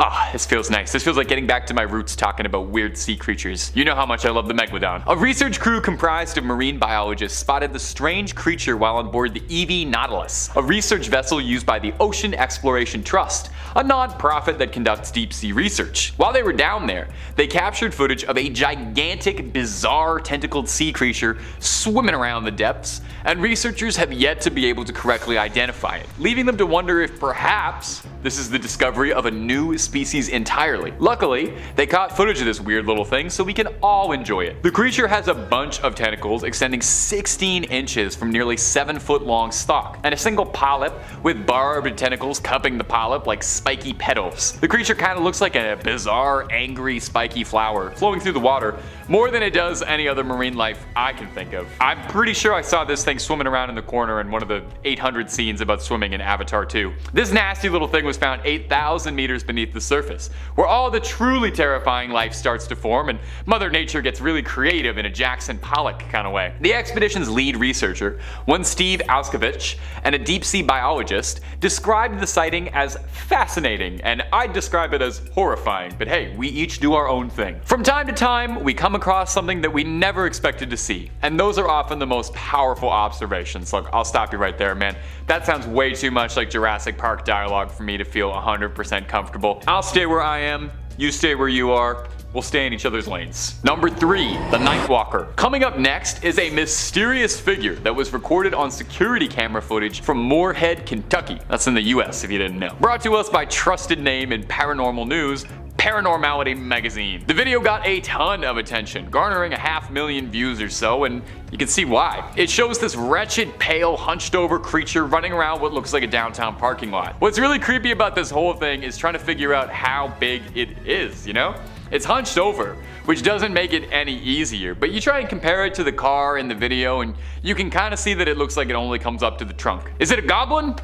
Ah, this feels nice. This feels like getting back to my roots talking about weird sea creatures. You know how much I love the Megalodon. A research crew comprised of marine biologists spotted the strange creature while on board the EV Nautilus, a research vessel used by the Ocean Exploration Trust, a non-profit that conducts deep sea research. While they were down there, they captured footage of a gigantic, bizarre tentacled sea creature swimming around the depths, and researchers have yet to be able to correctly identify it, leaving them to wonder if perhaps this is the discovery of a new species entirely. Luckily, they caught footage of this weird little thing so we can all enjoy it. The creature has a bunch of tentacles extending 16 inches from nearly 7-foot long stalk, and a single polyp with barbed tentacles cupping the polyp like spiky petals. The creature kind of looks like a bizarre, angry, spiky flower flowing through the water more than it does any other marine life I can think of. I'm pretty sure I saw this thing swimming around in the corner in one of the 800 scenes about swimming in Avatar 2. This nasty little thing was found 8,000 meters beneath the surface, where all the truly terrifying life starts to form and Mother Nature gets really creative in a Jackson Pollock kind of way. The expedition's lead researcher, one Steve Alskovich, and a deep sea biologist, described the sighting as fascinating, and I'd describe it as horrifying, but hey, we each do our own thing. From time to time, we come across something that we never expected to see, and those are often the most powerful observations. Look, I'll stop you right there, man. That sounds way too much like Jurassic Park dialogue for me to feel 100% comfortable. I'll stay where I am, you stay where you are. we'll stay in each other's lanes. Number 3, the Night Walker. Coming up next is a mysterious figure that was recorded on security camera footage from Moorhead, Kentucky. That's in the US if you didn't know. Brought to us by trusted name in paranormal news, Paranormality magazine. The video got a ton of attention, garnering 500,000 views or so, and you can see why. It shows this wretched, pale, hunched over creature running around what looks like a downtown parking lot. What's really creepy about this whole thing is trying to figure out how big it is, you know? It's hunched over, which doesn't make it any easier, but you try and compare it to the car in the video and you can kind of see that it looks like it only comes up to the trunk. Is it a goblin?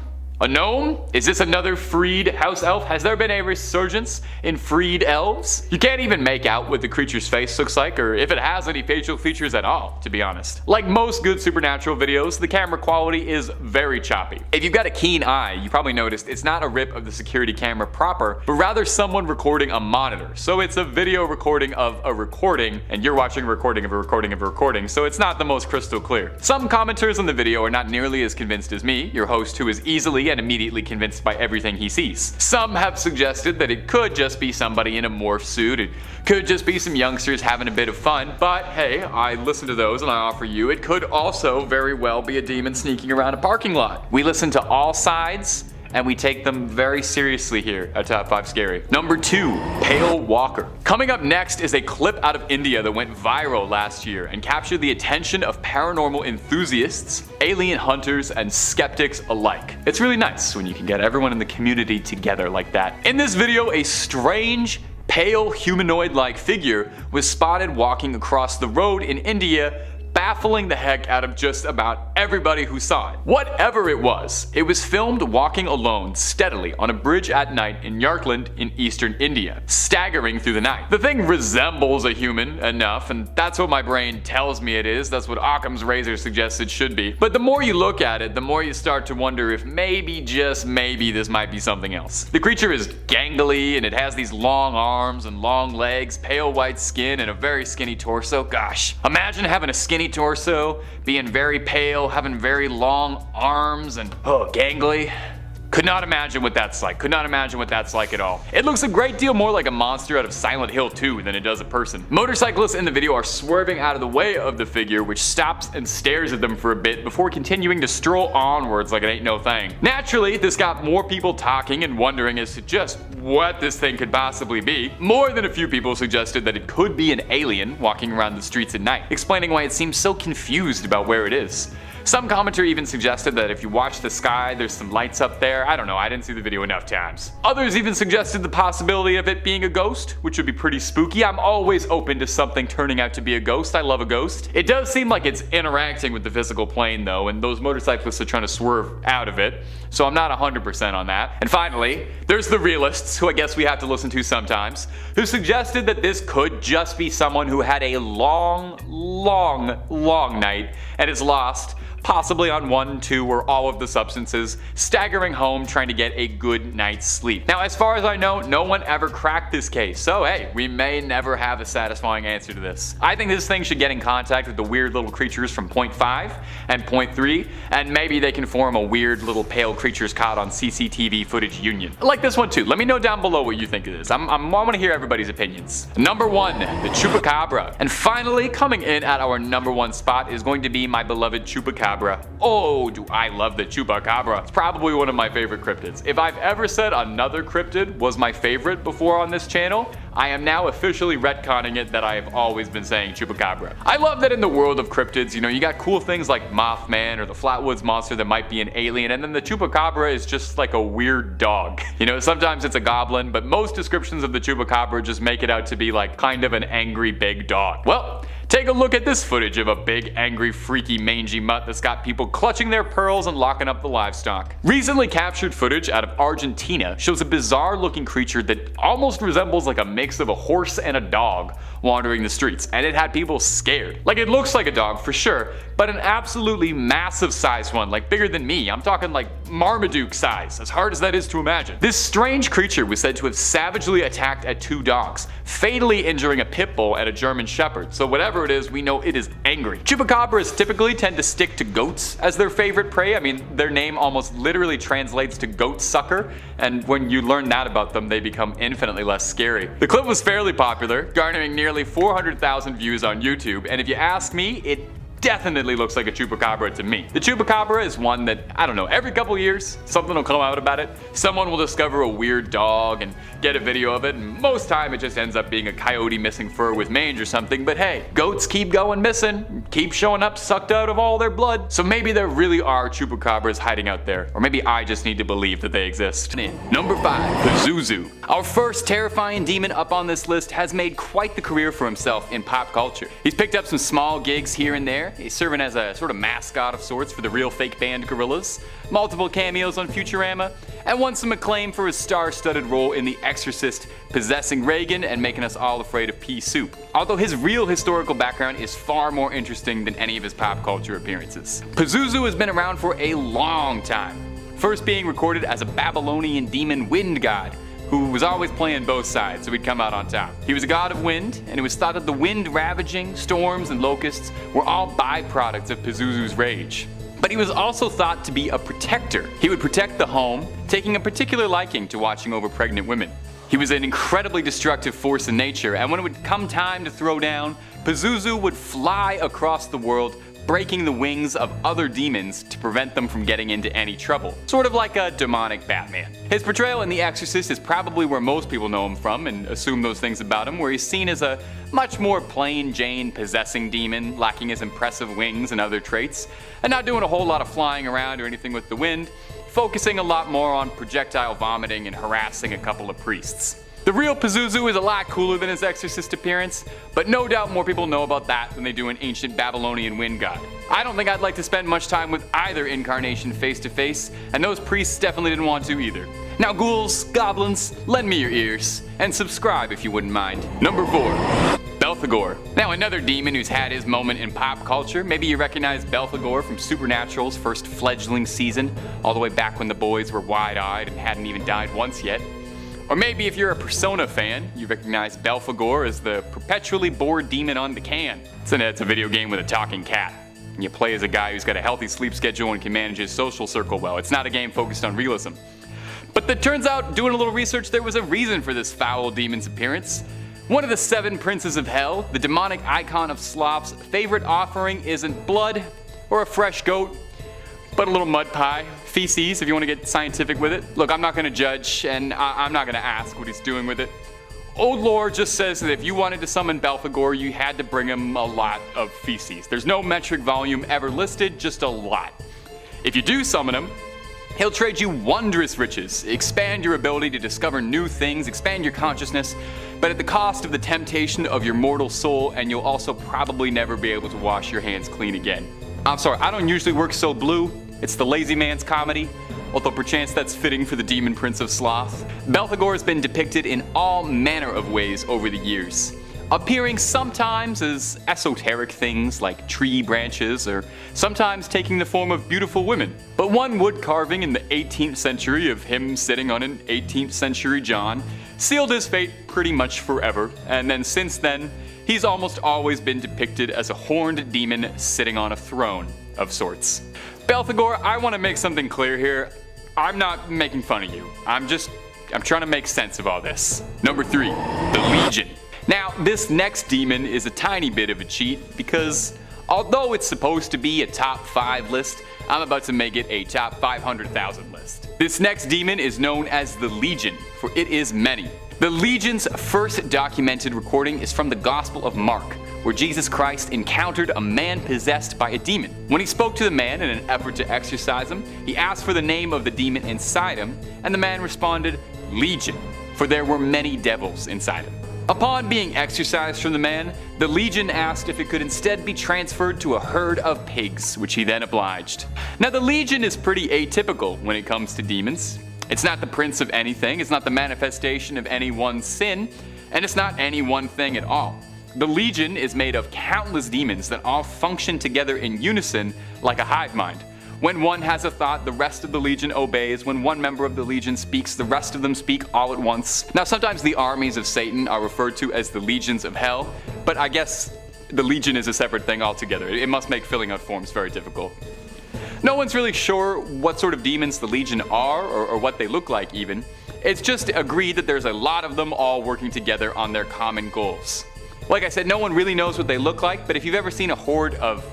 A gnome? Is this another freed house elf? Has there been a resurgence in freed elves? You can't even make out what the creature's face looks like, or if it has any facial features at all, to be honest. Like most good supernatural videos, the camera quality is very choppy. If you've got a keen eye, you probably noticed it's not a rip of the security camera proper, but rather someone recording a monitor. So it's a video recording of a recording, and you're watching a recording of a recording of a recording, so it's not the most crystal clear. Some commenters on the video are not nearly as convinced as me, your host, who is easily and immediately convinced by everything he sees. Some have suggested that it could just be somebody in a morph suit, it could just be some youngsters having a bit of fun, but hey, I listen to those and I offer you, it could also very well be a demon sneaking around a parking lot. We listen to all sides, and we take them very seriously here at Top 5 Scary. Number 2, Pale Walker. Coming up next is a clip out of India that went viral last year and captured the attention of paranormal enthusiasts, alien hunters, and skeptics alike. It's really nice when you can get everyone in the community together like that. In this video, a strange, pale humanoid-like figure was spotted walking across the road in India, baffling the heck out of just about everybody who saw it. Whatever it was filmed walking alone steadily on a bridge at night in Yarkand in eastern India, staggering through the night. The thing resembles a human enough, and that's what my brain tells me it is, that's what Occam's razor suggests it should be. But the more you look at it, the more you start to wonder if maybe, just maybe, this might be something else. The creature is gangly, and it has these long arms and long legs, pale white skin, and a very skinny torso. Gosh, imagine having a skinny torso, being very pale, having very long arms, and gangly. Could not imagine what that's like. Could not imagine what that's like at all. It looks a great deal more like a monster out of Silent Hill 2 than it does a person. Motorcyclists in the video are swerving out of the way of the figure, which stops and stares at them for a bit before continuing to stroll onwards like it ain't no thing. Naturally, this got more people talking and wondering as to just what this thing could possibly be. More than a few people suggested that it could be an alien walking around the streets at night, explaining why it seems so confused about where it is. Some commenter even suggested that if you watch the sky, there's some lights up there. I don't know, I didn't see the video enough times. Others even suggested the possibility of it being a ghost, which would be pretty spooky. I'm always open to something turning out to be a ghost. I love a ghost. It does seem like it's interacting with the physical plane though, and those motorcyclists are trying to swerve out of it, so I'm not 100% on that. And finally, there's the realists, who I guess we have to listen to sometimes, who suggested that this could just be someone who had a long night and is lost, possibly on 1, 2, or all of the substances, staggering home trying to get a good night's sleep. Now, as far as I know, no one ever cracked this case, so hey, we may never have a satisfying answer to this. I think this thing should get in contact with the weird little creatures from Point 5 and Point 3, and maybe they can form a weird little pale creatures caught on CCTV footage union. I like this one too. Let me know down below what you think it is. I want to hear everybody's opinions. Number 1, the Chupacabra. And finally, coming in at our number 1 spot is going to be my beloved Chupacabra. Oh, do I love the Chupacabra. It's probably one of my favorite cryptids. If I've ever said another cryptid was my favorite before on this channel, I am now officially retconning it that I have always been saying Chupacabra. I love that in the world of cryptids, you know, you got cool things like Mothman or the Flatwoods Monster that might be an alien, and then the Chupacabra is just like a weird dog. You know, sometimes it's a goblin, but most descriptions of the Chupacabra just make it out to be like kind of an angry big dog. Well, take a look at this footage of a big, angry, freaky, mangy mutt that's got people clutching their pearls and locking up the livestock. Recently captured footage out of Argentina shows a bizarre looking creature that almost resembles like a mix of a horse and a dog wandering the streets, and it had people scared. Like, it looks like a dog for sure, but an absolutely massive sized one, like bigger than me. I'm talking like Marmaduke size, as hard as that is to imagine. This strange creature was said to have savagely attacked at 2 dogs, fatally injuring a pit bull and a German shepherd, so whatever whatever it is, we know it is angry. Chupacabras typically tend to stick to goats as their favorite prey. I mean, their name almost literally translates to goat sucker, and when you learn that about them, they become infinitely less scary. The clip was fairly popular, garnering nearly 400,000 views on YouTube, and if you ask me, it definitely looks like a chupacabra to me. The chupacabra is one that, I don't know, every couple years something will come out about it. Someone will discover a weird dog and get a video of it, and most time it just ends up being a coyote missing fur with mange or something. But hey, goats keep going missing, keep showing up sucked out of all their blood. So maybe there really are chupacabras hiding out there, or maybe I just need to believe that they exist. Number 5, the Zuzu. Our first terrifying demon up on this list has made quite the career for himself in pop culture. He's picked up some small gigs here and there. He's serving as a sort of mascot of sorts for the real fake band Gorillaz, multiple cameos on Futurama, and won some acclaim for his star-studded role in The Exorcist, possessing Reagan and making us all afraid of pea soup. Although his real historical background is far more interesting than any of his pop culture appearances. Pazuzu has been around for a long time, first being recorded as a Babylonian demon wind god, who was always playing both sides, so he'd come out on top. He was a god of wind, and it was thought that the wind ravaging, storms, and locusts were all byproducts of Pazuzu's rage. But he was also thought to be a protector. He would protect the home, taking a particular liking to watching over pregnant women. He was an incredibly destructive force in nature, and when it would come time to throw down, Pazuzu would fly across the world, breaking the wings of other demons to prevent them from getting into any trouble. Sort of like a demonic Batman. His portrayal in The Exorcist is probably where most people know him from and assume those things about him, where he's seen as a much more plain Jane possessing demon, lacking his impressive wings and other traits, and not doing a whole lot of flying around or anything with the wind, focusing a lot more on projectile vomiting and harassing a couple of priests. The real Pazuzu is a lot cooler than his Exorcist appearance, but no doubt more people know about that than they do an ancient Babylonian wind god. I don't think I'd like to spend much time with either incarnation face to face, and those priests definitely didn't want to either. Now ghouls, goblins, lend me your ears, and subscribe if you wouldn't mind. Number 4. Belphegor. Now another demon who's had his moment in pop culture. Maybe you recognize Belphegor from Supernatural's first fledgling season, all the way back when the boys were wide-eyed and hadn't even died once yet. Or maybe if you're a Persona fan, you recognize Belphegor as the perpetually bored demon on the can. It's a video game with a talking cat. And you play as a guy who's got a healthy sleep schedule and can manage his social circle well. It's not a game focused on realism. But it turns out, doing a little research, there was a reason for this foul demon's appearance. One of the 7 princes of hell, the demonic icon of sloth's favorite offering isn't blood or a fresh goat, but a little mud pie, feces if you want to get scientific with it. Look, I'm not going to judge, and I'm not going to ask what he's doing with it. Old lore just says that if you wanted to summon Belphegor, you had to bring him a lot of feces. There's no metric volume ever listed, just a lot. If you do summon him, he'll trade you wondrous riches, expand your ability to discover new things, expand your consciousness, but at the cost of the temptation of your mortal soul, and you'll also probably never be able to wash your hands clean again. I'm sorry, I don't usually work so blue. It's the lazy man's comedy, although perchance that's fitting for the demon prince of sloth. Belphegor has been depicted in all manner of ways over the years, appearing sometimes as esoteric things like tree branches, or sometimes taking the form of beautiful women. But one wood carving in the 18th century of him sitting on an 18th century John sealed his fate pretty much forever, and then since then, he's almost always been depicted as a horned demon sitting on a throne of sorts. Belphegor, I want to make something clear here. I'm not making fun of you. I'm trying to make sense of all this. Number 3, the Legion. Now, this next demon is a tiny bit of a cheat because although it's supposed to be a top 5 list, I'm about to make it a top 500,000 list. This next demon is known as the Legion, for it is many. The Legion's first documented recording is from the Gospel of Mark, where Jesus Christ encountered a man possessed by a demon. When he spoke to the man in an effort to exorcise him, he asked for the name of the demon inside him, and the man responded, Legion, for there were many devils inside him. Upon being exorcised from the man, the Legion asked if it could instead be transferred to a herd of pigs, which he then obliged. Now the Legion is pretty atypical when it comes to demons. It's not the prince of anything, it's not the manifestation of any one sin, and it's not any one thing at all. The Legion is made of countless demons that all function together in unison like a hive mind. When one has a thought, the rest of the Legion obeys. When one member of the Legion speaks, the rest of them speak all at once. Now sometimes the armies of Satan are referred to as the legions of hell, but I guess the Legion is a separate thing altogether. It must make filling out forms very difficult. No one's really sure what sort of demons the Legion are or what they look like even. It's just agreed that there's a lot of them all working together on their common goals. Like I said, no one really knows what they look like, but if you've ever seen a horde of,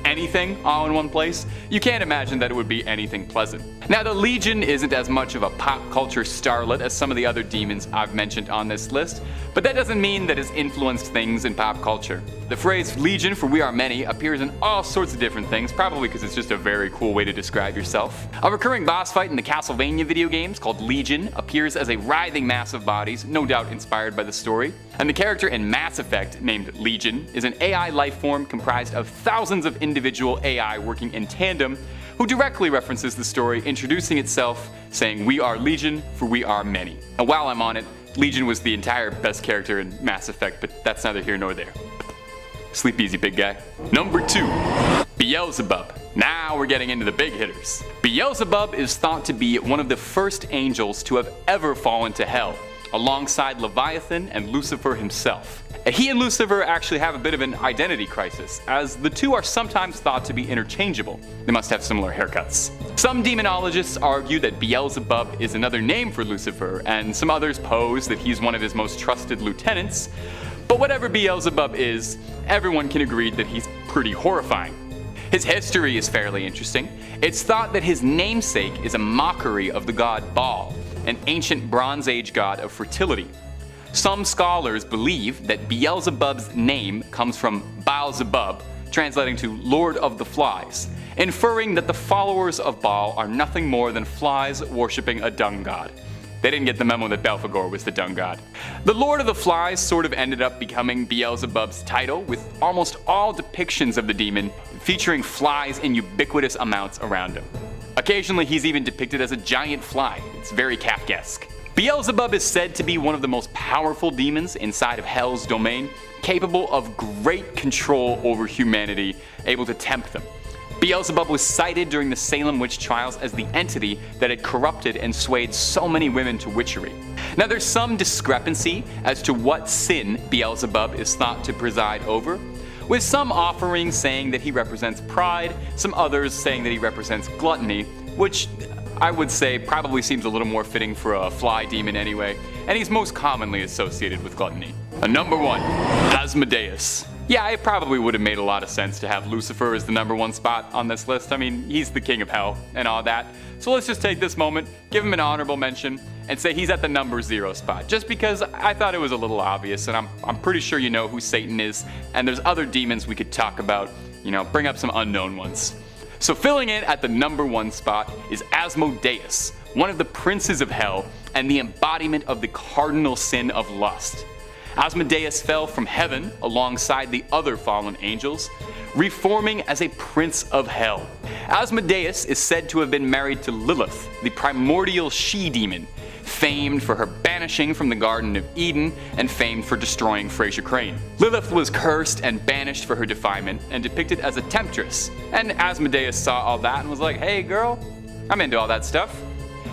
anything all in one place, you can't imagine that it would be anything pleasant. Now, the Legion isn't as much of a pop culture starlet as some of the other demons I've mentioned on this list, but that doesn't mean that it's influenced things in pop culture. The phrase Legion for we are many appears in all sorts of different things, probably because it's just a very cool way to describe yourself. A recurring boss fight in the Castlevania video games called Legion appears as a writhing mass of bodies, no doubt inspired by the story. And the character in Mass Effect named Legion is an AI life form comprised of thousands of individual AI working in tandem, who directly references the story, introducing itself, saying we are Legion for we are many. And while I'm on it, Legion was the entire best character in Mass Effect, but that's neither here nor there. Sleep easy, big guy. Number 2, Beelzebub. Now we're getting into the big hitters. Beelzebub is thought to be one of the first angels to have ever fallen to hell, alongside Leviathan and Lucifer himself. He and Lucifer actually have a bit of an identity crisis, as the two are sometimes thought to be interchangeable. They must have similar haircuts. Some demonologists argue that Beelzebub is another name for Lucifer, and some others pose that he's one of his most trusted lieutenants. But whatever Beelzebub is, everyone can agree that he's pretty horrifying. His history is fairly interesting. It's thought that his namesake is a mockery of the god Baal, an ancient Bronze Age god of fertility. Some scholars believe that Beelzebub's name comes from Beelzebub, translating to Lord of the Flies, inferring that the followers of Baal are nothing more than flies worshipping a dung god. They didn't get the memo that Belphegor was the dung god. The Lord of the Flies sort of ended up becoming Beelzebub's title, with almost all depictions of the demon featuring flies in ubiquitous amounts around him. Occasionally, he's even depicted as a giant fly. It's very Kafkaesque. Beelzebub is said to be one of the most powerful demons inside of Hell's domain, capable of great control over humanity, able to tempt them. Beelzebub was cited during the Salem witch trials as the entity that had corrupted and swayed so many women to witchery. Now, there's some discrepancy as to what sin Beelzebub is thought to preside over, with some offerings saying that he represents pride, some others saying that he represents gluttony, which I would say probably seems a little more fitting for a fly demon anyway, and he's most commonly associated with gluttony. Number 1, Asmodeus. Yeah, it probably would have made a lot of sense to have Lucifer as the number 1 spot on this list. I mean, he's the king of hell and all that. So let's just take this moment, give him an honorable mention, and say he's at the number 0 spot, just because I thought it was a little obvious, and I'm pretty sure you know who Satan is, and there's other demons we could talk about, bring up some unknown ones. So filling in at the number 1 spot is Asmodeus, one of the princes of hell and the embodiment of the cardinal sin of lust. Asmodeus fell from heaven alongside the other fallen angels, reforming as a prince of hell. Asmodeus is said to have been married to Lilith, the primordial she-demon, famed for her banishing from the Garden of Eden and famed for destroying Frasier Crane. Lilith was cursed and banished for her defilement and depicted as a temptress, and Asmodeus saw all that and was like, hey girl, I'm into all that stuff.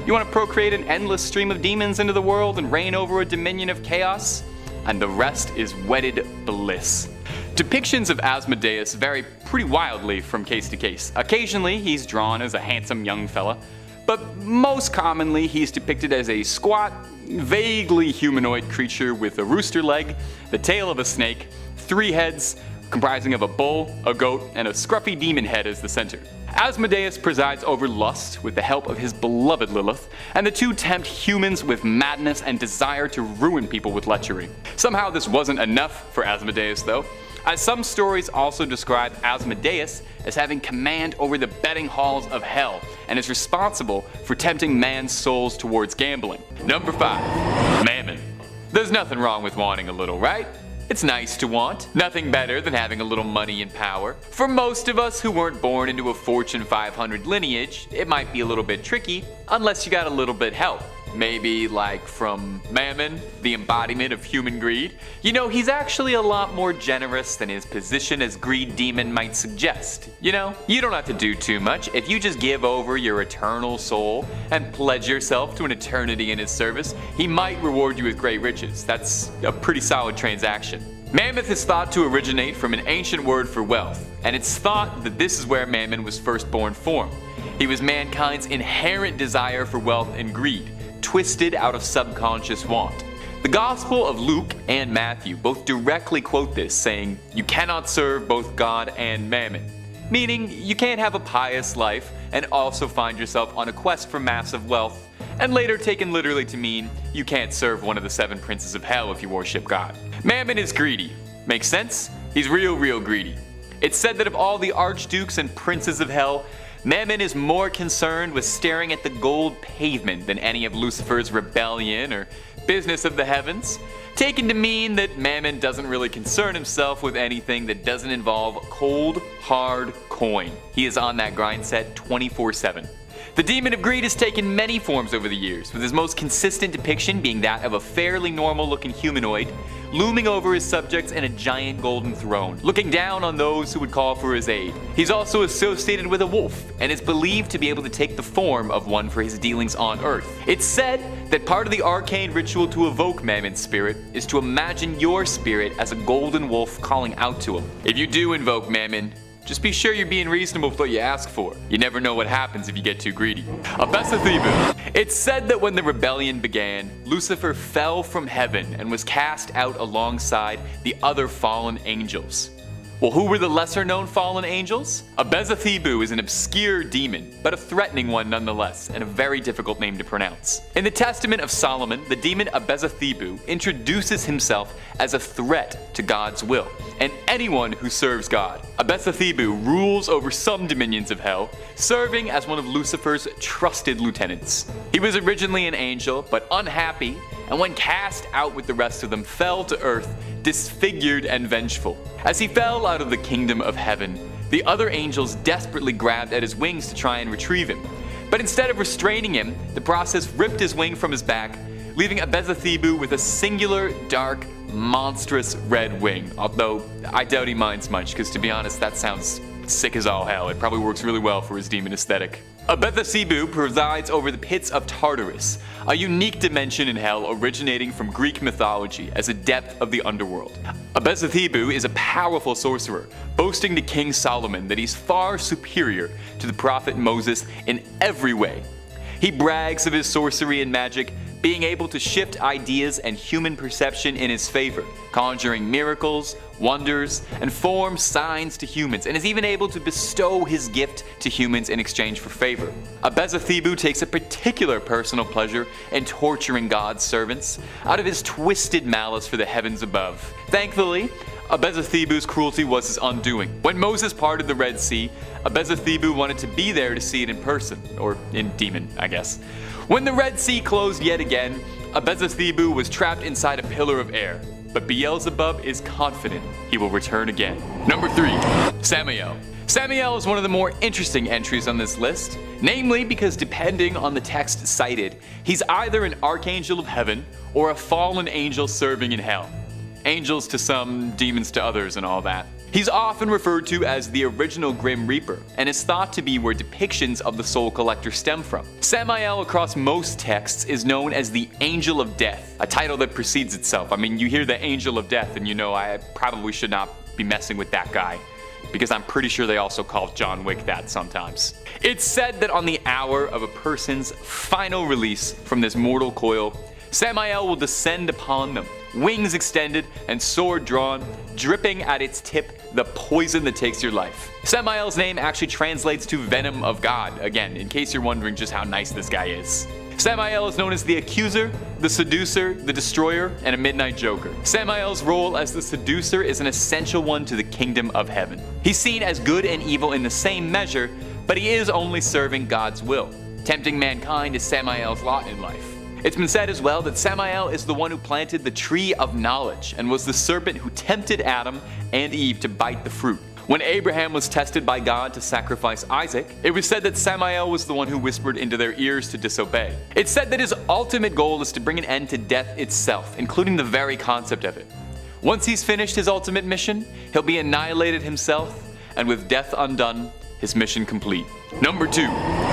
You want to procreate an endless stream of demons into the world and reign over a dominion of chaos? And the rest is wedded bliss. Depictions of Asmodeus vary pretty wildly from case to case. Occasionally, he's drawn as a handsome young fella, but most commonly, he's depicted as a squat, vaguely humanoid creature with a rooster leg, the tail of a snake, 3 heads, comprising of a bull, a goat, and a scruffy demon head as the center. Asmodeus presides over lust with the help of his beloved Lilith, and the two tempt humans with madness and desire to ruin people with lechery. Somehow this wasn't enough for Asmodeus though, as some stories also describe Asmodeus as having command over the betting halls of hell and is responsible for tempting man's souls towards gambling. Number 5, Mammon. There's nothing wrong with wanting a little, right? It's nice to want. Nothing better than having a little money and power. For most of us who weren't born into a Fortune 500 lineage, it might be a little bit tricky unless you got a little bit help. Maybe like from Mammon, the embodiment of human greed. You know, he's actually a lot more generous than his position as greed demon might suggest. You know, you don't have to do too much. If you just give over your eternal soul and pledge yourself to an eternity in his service, he might reward you with great riches. That's a pretty solid transaction. Mammoth is thought to originate from an ancient word for wealth, and it's thought that this is where Mammon was first born from. He was mankind's inherent desire for wealth and greed, twisted out of subconscious want. The Gospel of Luke and Matthew both directly quote this, saying, "You cannot serve both God and Mammon," meaning you can't have a pious life and also find yourself on a quest for massive wealth, and later taken literally to mean you can't serve one of the 7 princes of hell if you worship God. Mammon is greedy. Makes sense? He's real greedy. It's said that of all the archdukes and princes of hell, Mammon is more concerned with staring at the gold pavement than any of Lucifer's rebellion or business of the heavens, taken to mean that Mammon doesn't really concern himself with anything that doesn't involve cold, hard coin. He is on that grind set 24/7. The demon of greed has taken many forms over the years, with his most consistent depiction being that of a fairly normal-looking humanoid, looming over his subjects in a giant golden throne, looking down on those who would call for his aid. He's also associated with a wolf, and is believed to be able to take the form of one for his dealings on Earth. It's said that part of the arcane ritual to evoke Mammon's spirit is to imagine your spirit as a golden wolf calling out to him. If you do invoke Mammon, just be sure you're being reasonable with what you ask for. You never know what happens if you get too greedy. Beelzebub. It's said that when the rebellion began, Lucifer fell from heaven and was cast out alongside the other fallen angels. Well, who were the lesser known fallen angels? Beelzebub is an obscure demon, but a threatening one nonetheless, and a very difficult name to pronounce. In the Testament of Solomon, the demon Beelzebub introduces himself as a threat to God's will, and anyone who serves God. Beelzebub rules over some dominions of hell, serving as one of Lucifer's trusted lieutenants. He was originally an angel, but unhappy, and when cast out with the rest of them, fell to earth, disfigured and vengeful. As he fell out of the kingdom of heaven, the other angels desperately grabbed at his wings to try and retrieve him. But instead of restraining him, the process ripped his wing from his back, leaving Beelzebub with a singular, dark, monstrous red wing. Although, I doubt he minds much, because to be honest, that sounds sick as all hell. It probably works really well for his demon aesthetic. Beelzebub presides over the pits of Tartarus, a unique dimension in hell originating from Greek mythology as a depth of the underworld. Beelzebub is a powerful sorcerer, boasting to King Solomon that he's far superior to the prophet Moses in every way. He brags of his sorcery and magic, being able to shift ideas and human perception in his favor, conjuring miracles, wonders, and form signs to humans, and is even able to bestow his gift to humans in exchange for favor. Beelzebub takes a particular personal pleasure in torturing God's servants out of his twisted malice for the heavens above. Thankfully, Beelzebub's cruelty was his undoing. When Moses parted the Red Sea, Beelzebub wanted to be there to see it in person, or in demon, I guess. When the Red Sea closed yet again, Beelzebub was trapped inside a pillar of air. But Beelzebub is confident he will return again. Number 3. Samael. Samael is one of the more interesting entries on this list, namely because depending on the text cited, he's either an archangel of heaven or a fallen angel serving in hell. Angels to some, demons to others, and all that. He's often referred to as the original Grim Reaper, and is thought to be where depictions of the Soul Collector stem from. Samael across most texts is known as the Angel of Death, a title that precedes itself. I mean, you hear the Angel of Death and you know I probably should not be messing with that guy, because I'm pretty sure they also call John Wick that sometimes. It's said that on the hour of a person's final release from this mortal coil, Samael will descend upon them, wings extended and sword drawn, dripping at its tip the poison that takes your life. Samael's name actually translates to Venom of God, again, in case you're wondering just how nice this guy is. Samael is known as the Accuser, the Seducer, the Destroyer, and a Midnight Joker. Samael's role as the Seducer is an essential one to the Kingdom of Heaven. He's seen as good and evil in the same measure, but he is only serving God's will. Tempting mankind is Samael's lot in life. It's been said as well that Samael is the one who planted the tree of knowledge and was the serpent who tempted Adam and Eve to bite the fruit. When Abraham was tested by God to sacrifice Isaac, it was said that Samael was the one who whispered into their ears to disobey. It's said that his ultimate goal is to bring an end to death itself, including the very concept of it. Once he's finished his ultimate mission, he'll be annihilated himself, and with death undone, his mission complete. Number 2.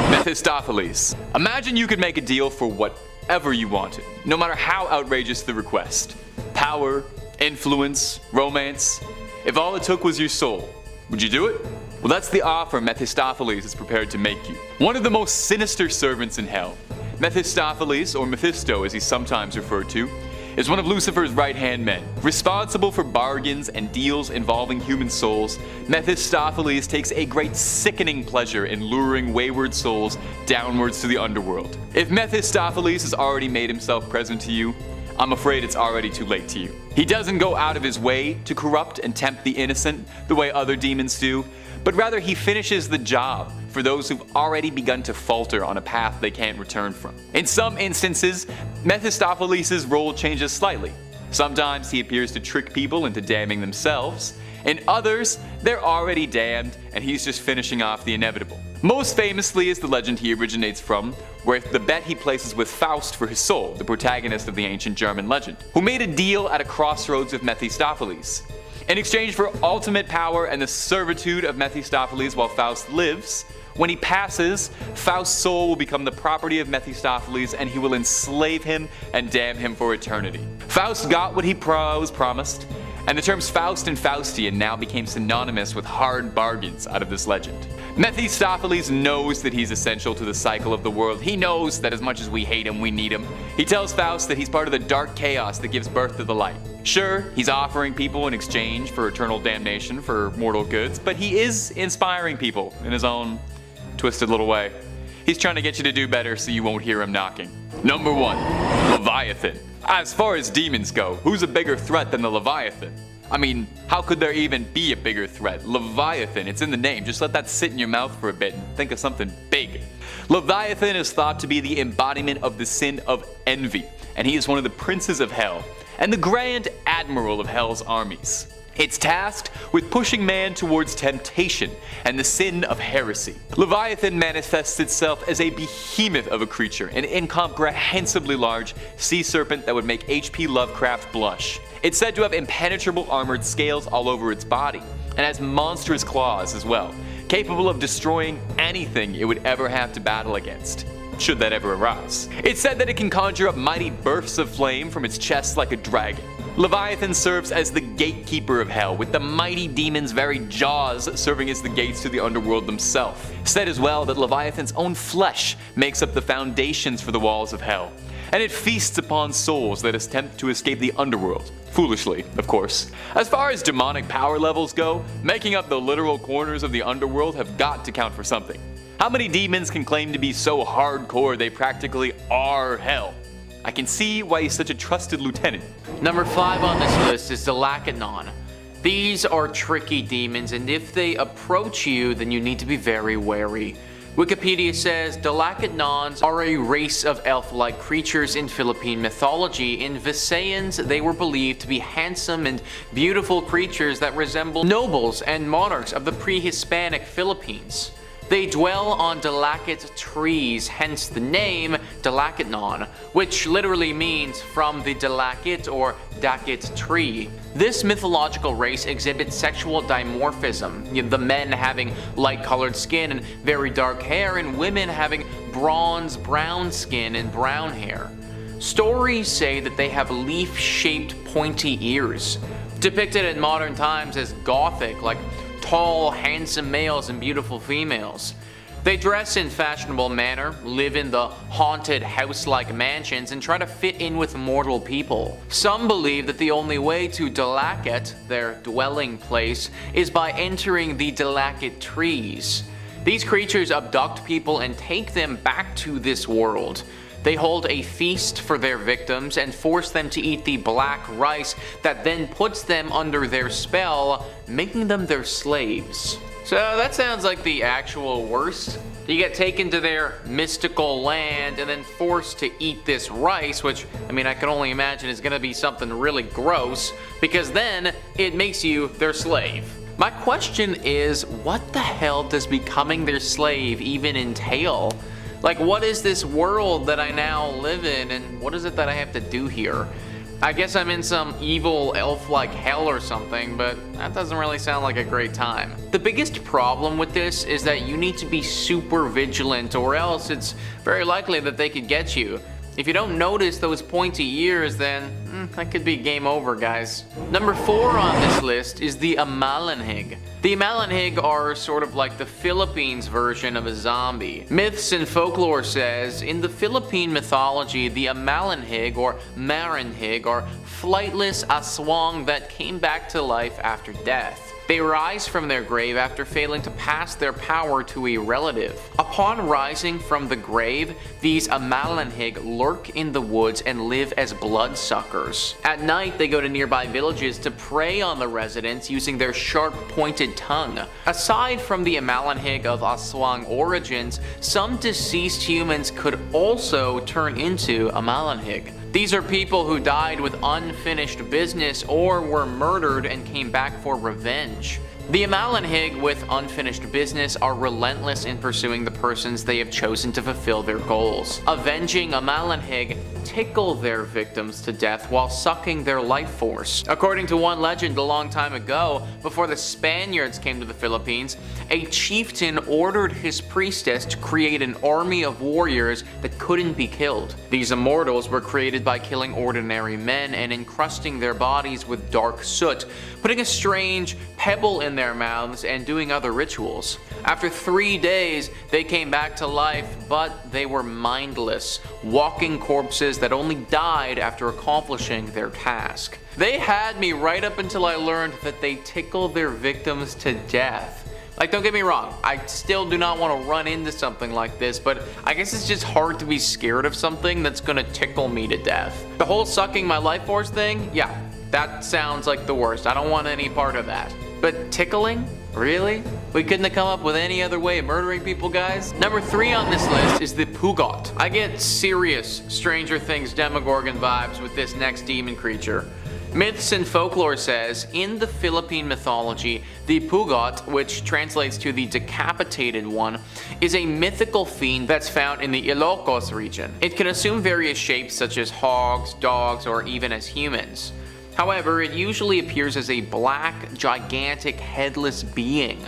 Mephistopheles. Imagine you could make a deal for whatever you wanted, no matter how outrageous the request. Power, influence, romance. If all it took was your soul, would you do it? Well, that's the offer Mephistopheles is prepared to make you. One of the most sinister servants in hell, Mephistopheles, or Mephisto as he's sometimes referred to, is one of Lucifer's right-hand men. Responsible for bargains and deals involving human souls, Mephistopheles takes a great sickening pleasure in luring wayward souls downwards to the underworld. If Mephistopheles has already made himself present to you, I'm afraid it's already too late to you. He doesn't go out of his way to corrupt and tempt the innocent the way other demons do, but rather he finishes the job for those who've already begun to falter on a path they can't return from. In some instances, Mephistopheles' role changes slightly. Sometimes he appears to trick people into damning themselves. In others, they're already damned and he's just finishing off the inevitable. Most famously is the legend he originates from, where the bet he places with Faust for his soul, the protagonist of the ancient German legend, who made a deal at a crossroads with Mephistopheles. In exchange for ultimate power and the servitude of Mephistopheles while Faust lives, when he passes, Faust's soul will become the property of Mephistopheles and he will enslave him and damn him for eternity. Faust got what he was promised, and the terms Faust and Faustian now became synonymous with hard bargains out of this legend. Mephistopheles knows that he's essential to the cycle of the world. He knows that as much as we hate him, we need him. He tells Faust that he's part of the dark chaos that gives birth to the light. Sure, he's offering people in exchange for eternal damnation for mortal goods, but he is inspiring people in his own twisted little way. He's trying to get you to do better so you won't hear him knocking. Number 1, Leviathan. As far as demons go, who's a bigger threat than the Leviathan? I mean, how could there even be a bigger threat? Leviathan, it's in the name. Just let that sit in your mouth for a bit and think of something big. Leviathan is thought to be the embodiment of the sin of envy, and he is one of the princes of hell and the grand admiral of hell's armies. It's tasked with pushing man towards temptation and the sin of heresy. Leviathan manifests itself as a behemoth of a creature, an incomprehensibly large sea serpent that would make H.P. Lovecraft blush. It's said to have impenetrable armored scales all over its body, and has monstrous claws as well, capable of destroying anything it would ever have to battle against, should that ever arise. It's said that it can conjure up mighty bursts of flame from its chest like a dragon. Leviathan serves as the gatekeeper of hell, with the mighty demon's very jaws serving as the gates to the underworld themselves. Said as well that Leviathan's own flesh makes up the foundations for the walls of hell, and it feasts upon souls that attempt to escape the underworld. Foolishly, of course. As far as demonic power levels go, making up the literal corners of the underworld have got to count for something. How many demons can claim to be so hardcore they practically are hell? I can see why he's such a trusted lieutenant.
Number 5 on this list is the Leviathan. These are tricky demons, and if they approach you, then you need to be very wary. Wikipedia says the Leviathans are a race of elf-like creatures in Philippine mythology. In Visayans, they were believed to be handsome and beautiful creatures that resemble nobles and monarchs of the pre-Hispanic Philippines. They dwell on Dalakit trees, hence the name Leviathan, which literally means from the Dalakit or Dakit tree. This mythological race exhibits sexual dimorphism, the men having light-colored skin and very dark hair, and women having bronze-brown skin and brown hair. Stories say that they have leaf-shaped pointy ears, depicted in modern times as gothic, like tall, handsome males and beautiful females. They dress in fashionable manner, live in the haunted house-like mansions, and try to fit in with mortal people. Some believe that the only way to Dalakit, their dwelling place, is by entering the Dalakit trees. These creatures abduct people and take them back to this world. They hold a feast for their victims and force them to eat the black rice that then puts them under their spell, making them their slaves. So that sounds like the actual worst. You get taken to their mystical land and then forced to eat this rice, which, I mean, I can only imagine is gonna be something really gross, because then it makes you their slave. My question is, what the hell does becoming their slave even entail? Like, what is this world that I now live in, and what is it that I have to do here? I guess I'm in some evil elf-like hell or something, but that doesn't really sound like a great time. The biggest problem with this is that you need to be super vigilant, or else it's very likely that they could get you. If you don't notice those pointy ears, then that could be game over, guys. Number 4 on this list is the Amalanhig. The Amalanhig are sort of like the Philippines version of a zombie. Myths and folklore says, in the Philippine mythology, the Amalanhig or Maranhig are flightless aswang that came back to life after death. They rise from their grave after failing to pass their power to a relative. Upon rising from the grave, these Amalanhig lurk in the woods and live as bloodsuckers. At night, they go to nearby villages to prey on the residents using their sharp pointed tongue. Aside from the Amalanhig of Aswang origins, some deceased humans could also turn into Amalanhig. These are people who died with unfinished business or were murdered and came back for revenge. The Amalanhig with unfinished business are relentless in pursuing the persons they have chosen to fulfill their goals. Avenging Amalanhig tickle their victims to death while sucking their life force. According to one legend a long time ago, before the Spaniards came to the Philippines, a chieftain ordered his priestess to create an army of warriors that couldn't be killed. These immortals were created by killing ordinary men and encrusting their bodies with dark soot, putting a strange pebble in their mouths and doing other rituals. After 3 days, they came back to life, but they were mindless, walking corpses that only died after accomplishing their task. They had me right up until I learned that they tickle their victims to death. Like, don't get me wrong, I still do not want to run into something like this, but I guess it's just hard to be scared of something that's gonna tickle me to death. The whole sucking my life force thing, yeah, that sounds like the worst. I don't want any part of that. But tickling? Really? We couldn't have come up with any other way of murdering people, guys? Number 3 on this list is the Pugot. I get serious Stranger Things Demogorgon vibes with this next demon creature. Myths and folklore says, in the Philippine mythology, the Pugot, which translates to the decapitated one, is a mythical fiend that's found in the Ilocos region. It can assume various shapes such as hogs, dogs, or even as humans. However, it usually appears as a black, gigantic, headless being.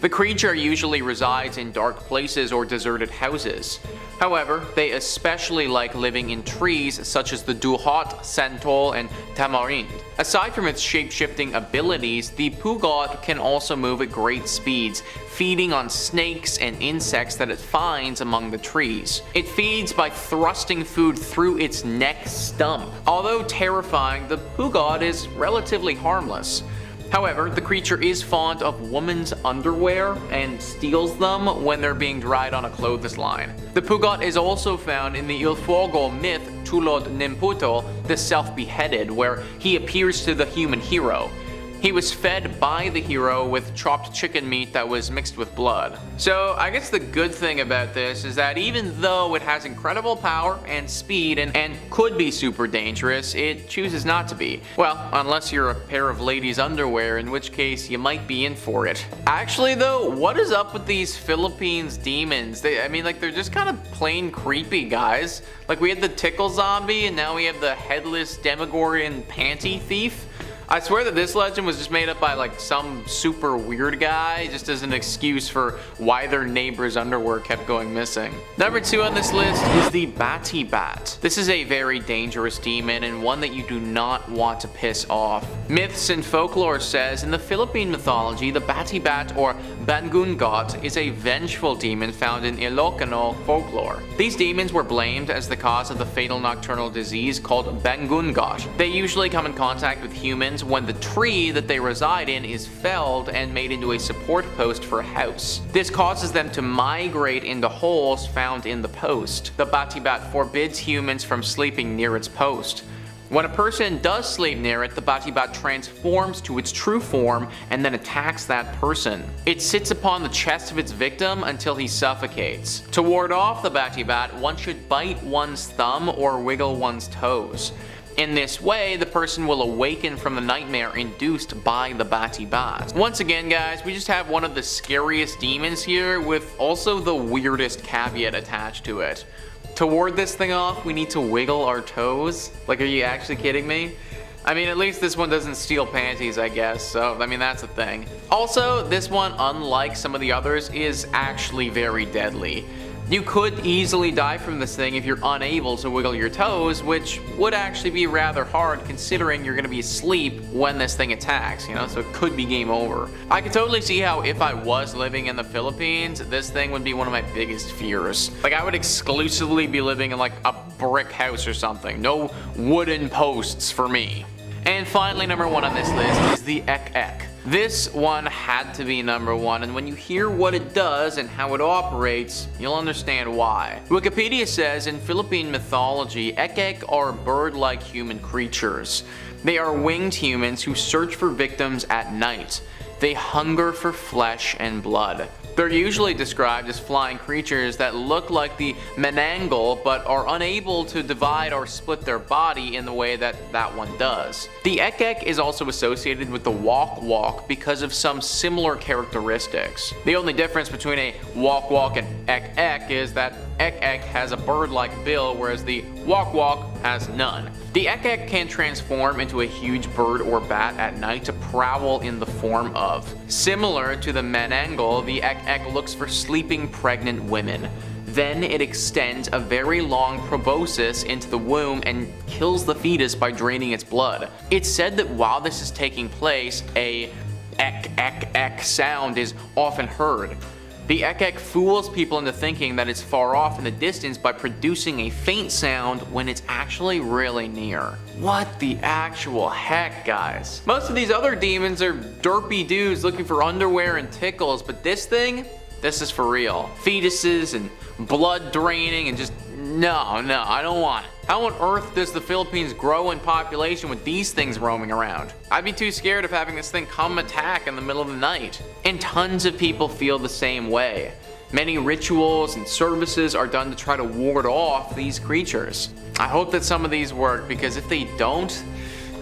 The creature usually resides in dark places or deserted houses. However, they especially like living in trees such as the duhot, santol, and tamarind. Aside from its shape-shifting abilities, the Pugot can also move at great speeds, feeding on snakes and insects that it finds among the trees. It feeds by thrusting food through its neck stump. Although terrifying, the Pugot is relatively harmless. However, the creature is fond of women's underwear and steals them when they're being dried on a clothesline. The Pugot is also found in the Ilfogo myth Tulod Nimputo, the self-beheaded, where he appears to the human hero. He was fed by the hero with chopped chicken meat that was mixed with blood. So I guess the good thing about this is that even though it has incredible power and speed and could be super dangerous, it chooses not to be. Well, unless you're a pair of ladies' underwear, in which case you might be in for it. Actually though, what is up with these Philippines demons? They're just kind of plain creepy, guys. Like, we had the tickle zombie and now we have the headless Demogorgon panty thief. I swear that this legend was just made up by like some super weird guy just as an excuse for why their neighbor's underwear kept going missing. Number 2 on this list is the Batibat. This is a very dangerous demon and one that you do not want to piss off. Myths and folklore says in the Philippine mythology, the Batibat or Bangungot is a vengeful demon found in Ilocano folklore. These demons were blamed as the cause of the fatal nocturnal disease called Bangungot. They usually come in contact with humans when the tree that they reside in is felled and made into a support post for a house. This causes them to migrate into holes found in the post. The Batibat forbids humans from sleeping near its post. When a person does sleep near it, the Batibat transforms to its true form and then attacks that person. It sits upon the chest of its victim until he suffocates. To ward off the Batibat, one should bite one's thumb or wiggle one's toes. In this way, the person will awaken from the nightmare induced by the Batibat. Once again, guys, we just have one of the scariest demons here with also the weirdest caveat attached to it. To ward this thing off, we need to wiggle our toes? Like, are you actually kidding me? I mean, at least this one doesn't steal panties, I guess, so, that's a thing. Also, this one, unlike some of the others, is actually very deadly. You could easily die from this thing if you're unable to wiggle your toes, which would actually be rather hard considering you're going to be asleep when this thing attacks, so it could be game over. I could totally see how if I was living in the Philippines, this thing would be one of my biggest fears. Like, I would exclusively be living in like a brick house or something. No wooden posts for me. And finally, number 1 on this list is the ek. This one had to be number 1, and when you hear what it does and how it operates, you'll understand why. Wikipedia says in Philippine mythology, ek are bird-like human creatures. They are winged humans who search for victims at night. They hunger for flesh and blood. They're usually described as flying creatures that look like the manananggal but are unable to divide or split their body in the way that one does. The ek is also associated with the walk because of some similar characteristics. The only difference between a walk and ek is that ek has a bird-like bill, whereas the walk has none. The ek can transform into a huge bird or bat at night to prowl in the form of. Similar to the manananggal, the ek looks for sleeping pregnant women. Then it extends a very long proboscis into the womb and kills the fetus by draining its blood. It's said that while this is taking place, a ek sound is often heard. The ek fools people into thinking that it's far off in the distance by producing a faint sound when it's actually really near. What the actual heck, guys? Most of these other demons are derpy dudes looking for underwear and tickles, but this thing? This is for real. Fetuses and blood draining and just no, I don't want it. How on earth does the Philippines grow in population with these things roaming around? I'd be too scared of having this thing come attack in the middle of the night. And tons of people feel the same way. Many rituals and services are done to try to ward off these creatures. I hope that some of these work, because if they don't,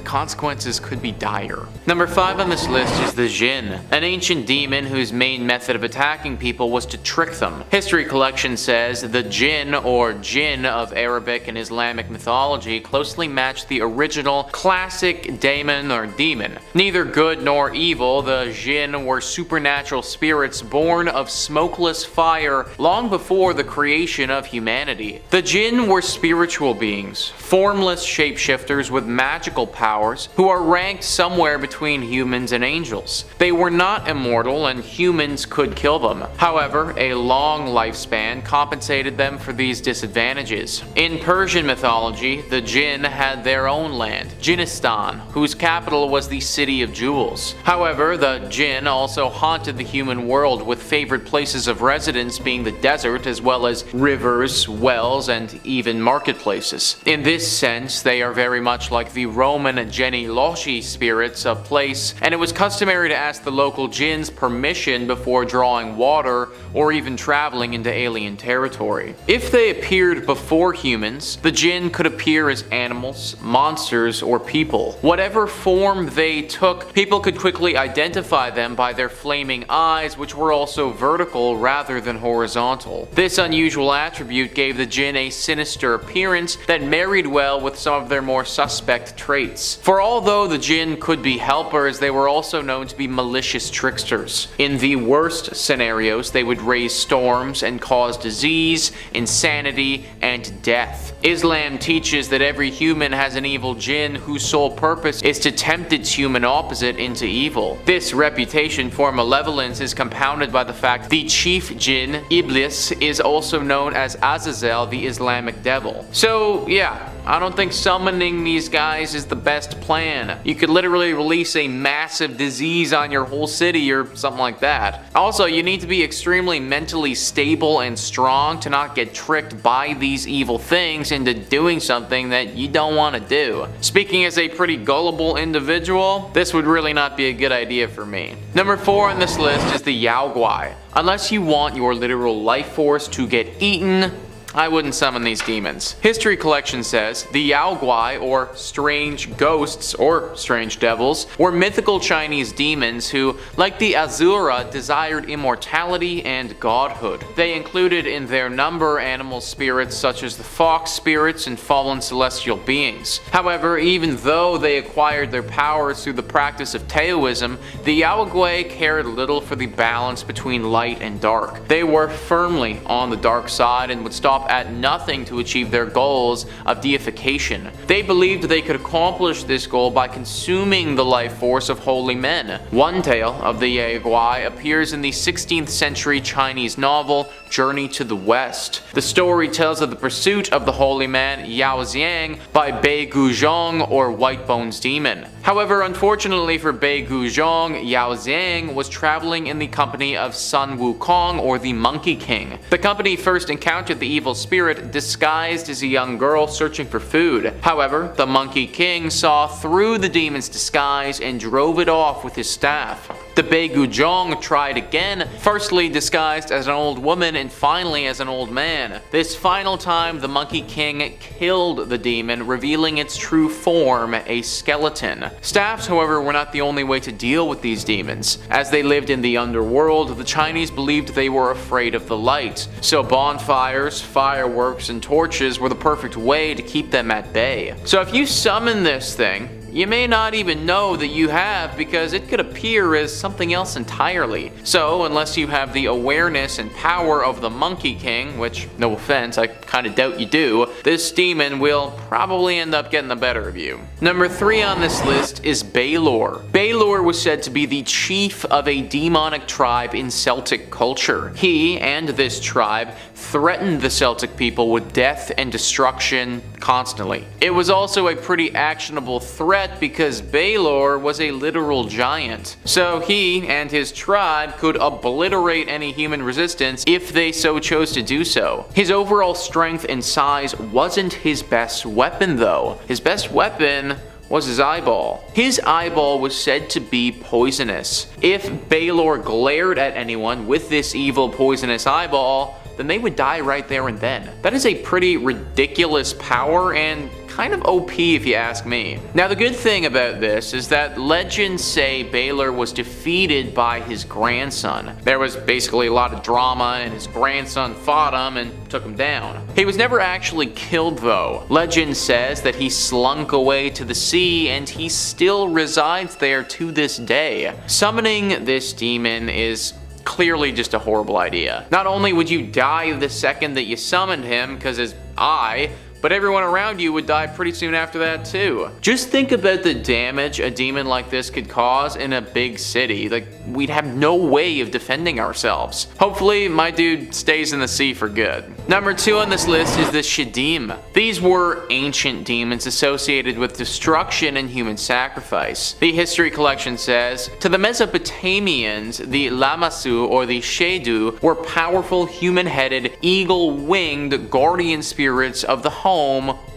consequences could be dire. Number 5 on this list is the Djinn, an ancient demon whose main method of attacking people was to trick them. History Collection says the Djinn, or Djinn of Arabic and Islamic mythology, closely matched the original classic daemon or demon. Neither good nor evil, the Djinn were supernatural spirits born of smokeless fire long before the creation of humanity. The Djinn were spiritual beings, formless shapeshifters with magical powers who are ranked somewhere between humans and angels. They were not immortal and humans could kill them. However, a long lifespan compensated them for these disadvantages. In Persian mythology, the Djinn had their own land, Djinnistan, whose capital was the City of Jewels. However, the Djinn also haunted the human world, with favorite places of residence being the desert as well as rivers, wells, and even marketplaces. In this sense, they are very much like the Roman Geniloshi spirits of place, and it was customary to ask the local Djinns permission before drawing water or even traveling into alien territory. If they appeared before humans, the Djinn could appear as animals, monsters, or people. Whatever form they took, people could quickly identify them by their flaming eyes, which were also vertical rather than horizontal. This unusual attribute gave the Djinn a sinister appearance that married well with some of their more suspect traits. For although the Djinn could be helpers, they were also known to be malicious tricksters. In the worst scenarios, they would raise storms and cause disease, insanity, and death. Islam teaches that every human has an evil Djinn whose sole purpose is to tempt its human opposite into evil. This reputation for malevolence is compounded by the fact the chief Djinn, Iblis, is also known as Azazel, the Islamic devil. So yeah, I don't think summoning these guys is the best plan. You could literally release a massive disease on your whole city or something like that. Also, you need to be extremely mentally stable and strong to not get tricked by these evil things into doing something that you don't want to do. Speaking as a pretty gullible individual, this would really not be a good idea for me. Number 4 on this list is the Yaoguai. Unless you want your literal life force to get eaten, I wouldn't summon these demons. History Collection says the Yaoguai, or strange ghosts or strange devils, were mythical Chinese demons who, like the Azura, desired immortality and godhood. They included in their number animal spirits such as the fox spirits and fallen celestial beings. However, even though they acquired their powers through the practice of Taoism, the Yaoguai cared little for the balance between light and dark. They were firmly on the dark side and would stop at nothing to achieve their goals of deification. They believed they could accomplish this goal by consuming the life force of holy men. One tale of the Yaoguai appears in the 16th century Chinese novel Journey to the West. The story tells of the pursuit of the holy man Yao Xiang by Bei Guzhong, or White Bones Demon. However, unfortunately for Bei Guzhong, Yao Xiang was traveling in the company of Sun Wukong, or the Monkey King. The company first encountered the evil spirit disguised as a young girl searching for food. However, the Monkey King saw through the demon's disguise and drove it off with his staff. The Bei Guzhong tried again, firstly disguised as an old woman and finally as an old man. This final time, the Monkey King killed the demon, revealing its true form, a skeleton. Staffs, however, were not the only way to deal with these demons. As they lived in the underworld, the Chinese believed they were afraid of the light. So bonfires, fireworks, and torches were the perfect way to keep them at bay. So if you summon this thing, you may not even know that you have, because it could appear as something else entirely. So, unless you have the awareness and power of the Monkey King, which, no offense, I kinda doubt you do, this demon will probably end up getting the better of you. Number 3 on this list is Baelor. Baelor was said to be the chief of a demonic tribe in Celtic culture. He and this tribe threatened the Celtic people with death and destruction constantly. It was also a pretty actionable threat because Baelor was a literal giant. So he and his tribe could obliterate any human resistance if they so chose to do so. His overall strength and size wasn't his best weapon though. His best weapon was his eyeball. His eyeball was said to be poisonous. If Baelor glared at anyone with this evil poisonous eyeball, then they would die right there and then. That is a pretty ridiculous power and kind of OP if you ask me. Now the good thing about this is that legends say Baelor was defeated by his grandson. There was basically a lot of drama and his grandson fought him and took him down. He was never actually killed though. Legend says that he slunk away to the sea and he still resides there to this day. Summoning this demon is clearly just a horrible idea. Not only would you die the second that you summoned him because his eye, but everyone around you would die pretty soon after that too. Just think about the damage a demon like this could cause in a big city. Like, we'd have no way of defending ourselves. Hopefully, my dude stays in the sea for good. Number 2 on this list is the Shadim. These were ancient demons associated with destruction and human sacrifice. The History Collection says, to the Mesopotamians, the Lamassu or the Shedu were powerful human-headed, eagle-winged guardian spirits of the home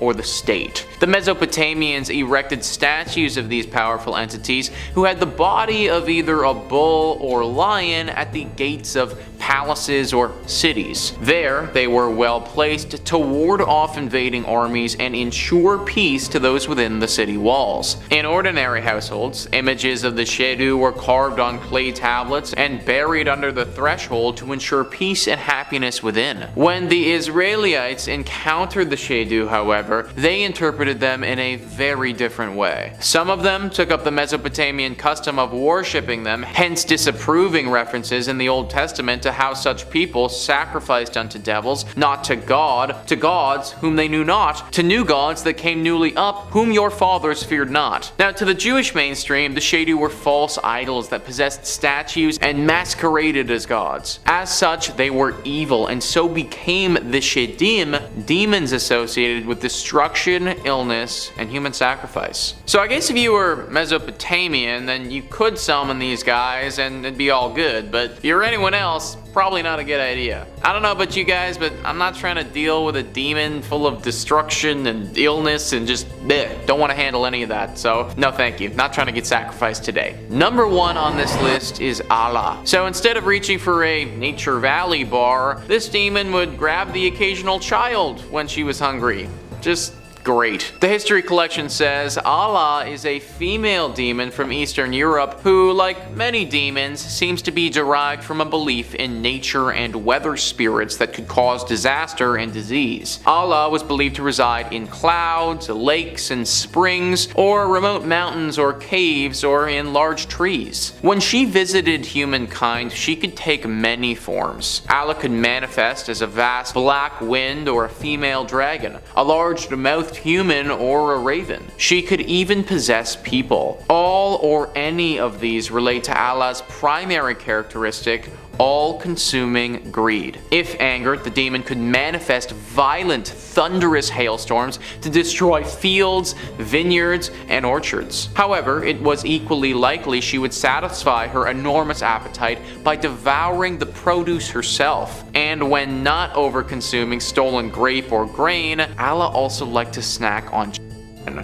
or the state. The Mesopotamians erected statues of these powerful entities who had the body of either a bull or lion at the gates of palaces or cities. There, they were well placed to ward off invading armies and ensure peace to those within the city walls. In ordinary households, images of the Shedu were carved on clay tablets and buried under the threshold to ensure peace and happiness within. When the Israelites encountered the Shedu, however, they interpreted them in a very different way. Some of them took up the Mesopotamian custom of worshipping them, hence disapproving references in the Old Testament to how such people sacrificed unto devils, not to God, to gods whom they knew not, to new gods that came newly up, whom your fathers feared not. Now, to the Jewish mainstream, the Shedu were false idols that possessed statues and masqueraded as gods. As such, they were evil, and so became the Shedim, demons associated with destruction, illness, and human sacrifice. So I guess if you were Mesopotamian, then you could summon these guys and it'd be all good, but if you're anyone else, probably not a good idea. I don't know about you guys, but I'm not trying to deal with a demon full of destruction and illness and just don't want to handle any of that. So no thank you, not trying to get sacrificed today. Number 1 on this list is Allah. So instead of reaching for a Nature Valley bar, this demon would grab the occasional child when she was hungry. Just great. The history collection says Allah is a female demon from Eastern Europe who, like many demons, seems to be derived from a belief in nature and weather spirits that could cause disaster and disease. Allah was believed to reside in clouds, lakes, and springs, or remote mountains or caves, or in large trees. When she visited humankind, she could take many forms. Allah could manifest as a vast black wind or a female dragon, a large-mouthed human, or a raven. She could even possess people. All or any of these relate to Allah's primary characteristic, all-consuming greed. If angered, the demon could manifest violent, thunderous hailstorms to destroy fields, vineyards, and orchards. However, it was equally likely she would satisfy her enormous appetite by devouring the produce herself. And when not over-consuming stolen grape or grain, Allah also liked to snack on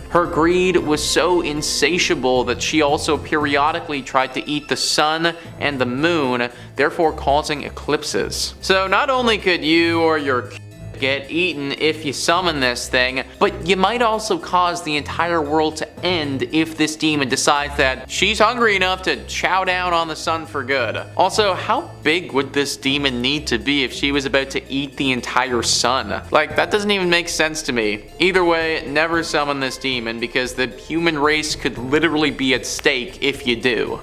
her greed was so insatiable that she also periodically tried to eat the sun and the moon, therefore causing eclipses. So not only could you or your get eaten if you summon this thing, but you might also cause the entire world to end if this demon decides that she's hungry enough to chow down on the sun for good. Also, how big would this demon need to be if she was about to eat the entire sun? Like, that doesn't even make sense to me. Either way, never summon this demon because the human race could literally be at stake if you do.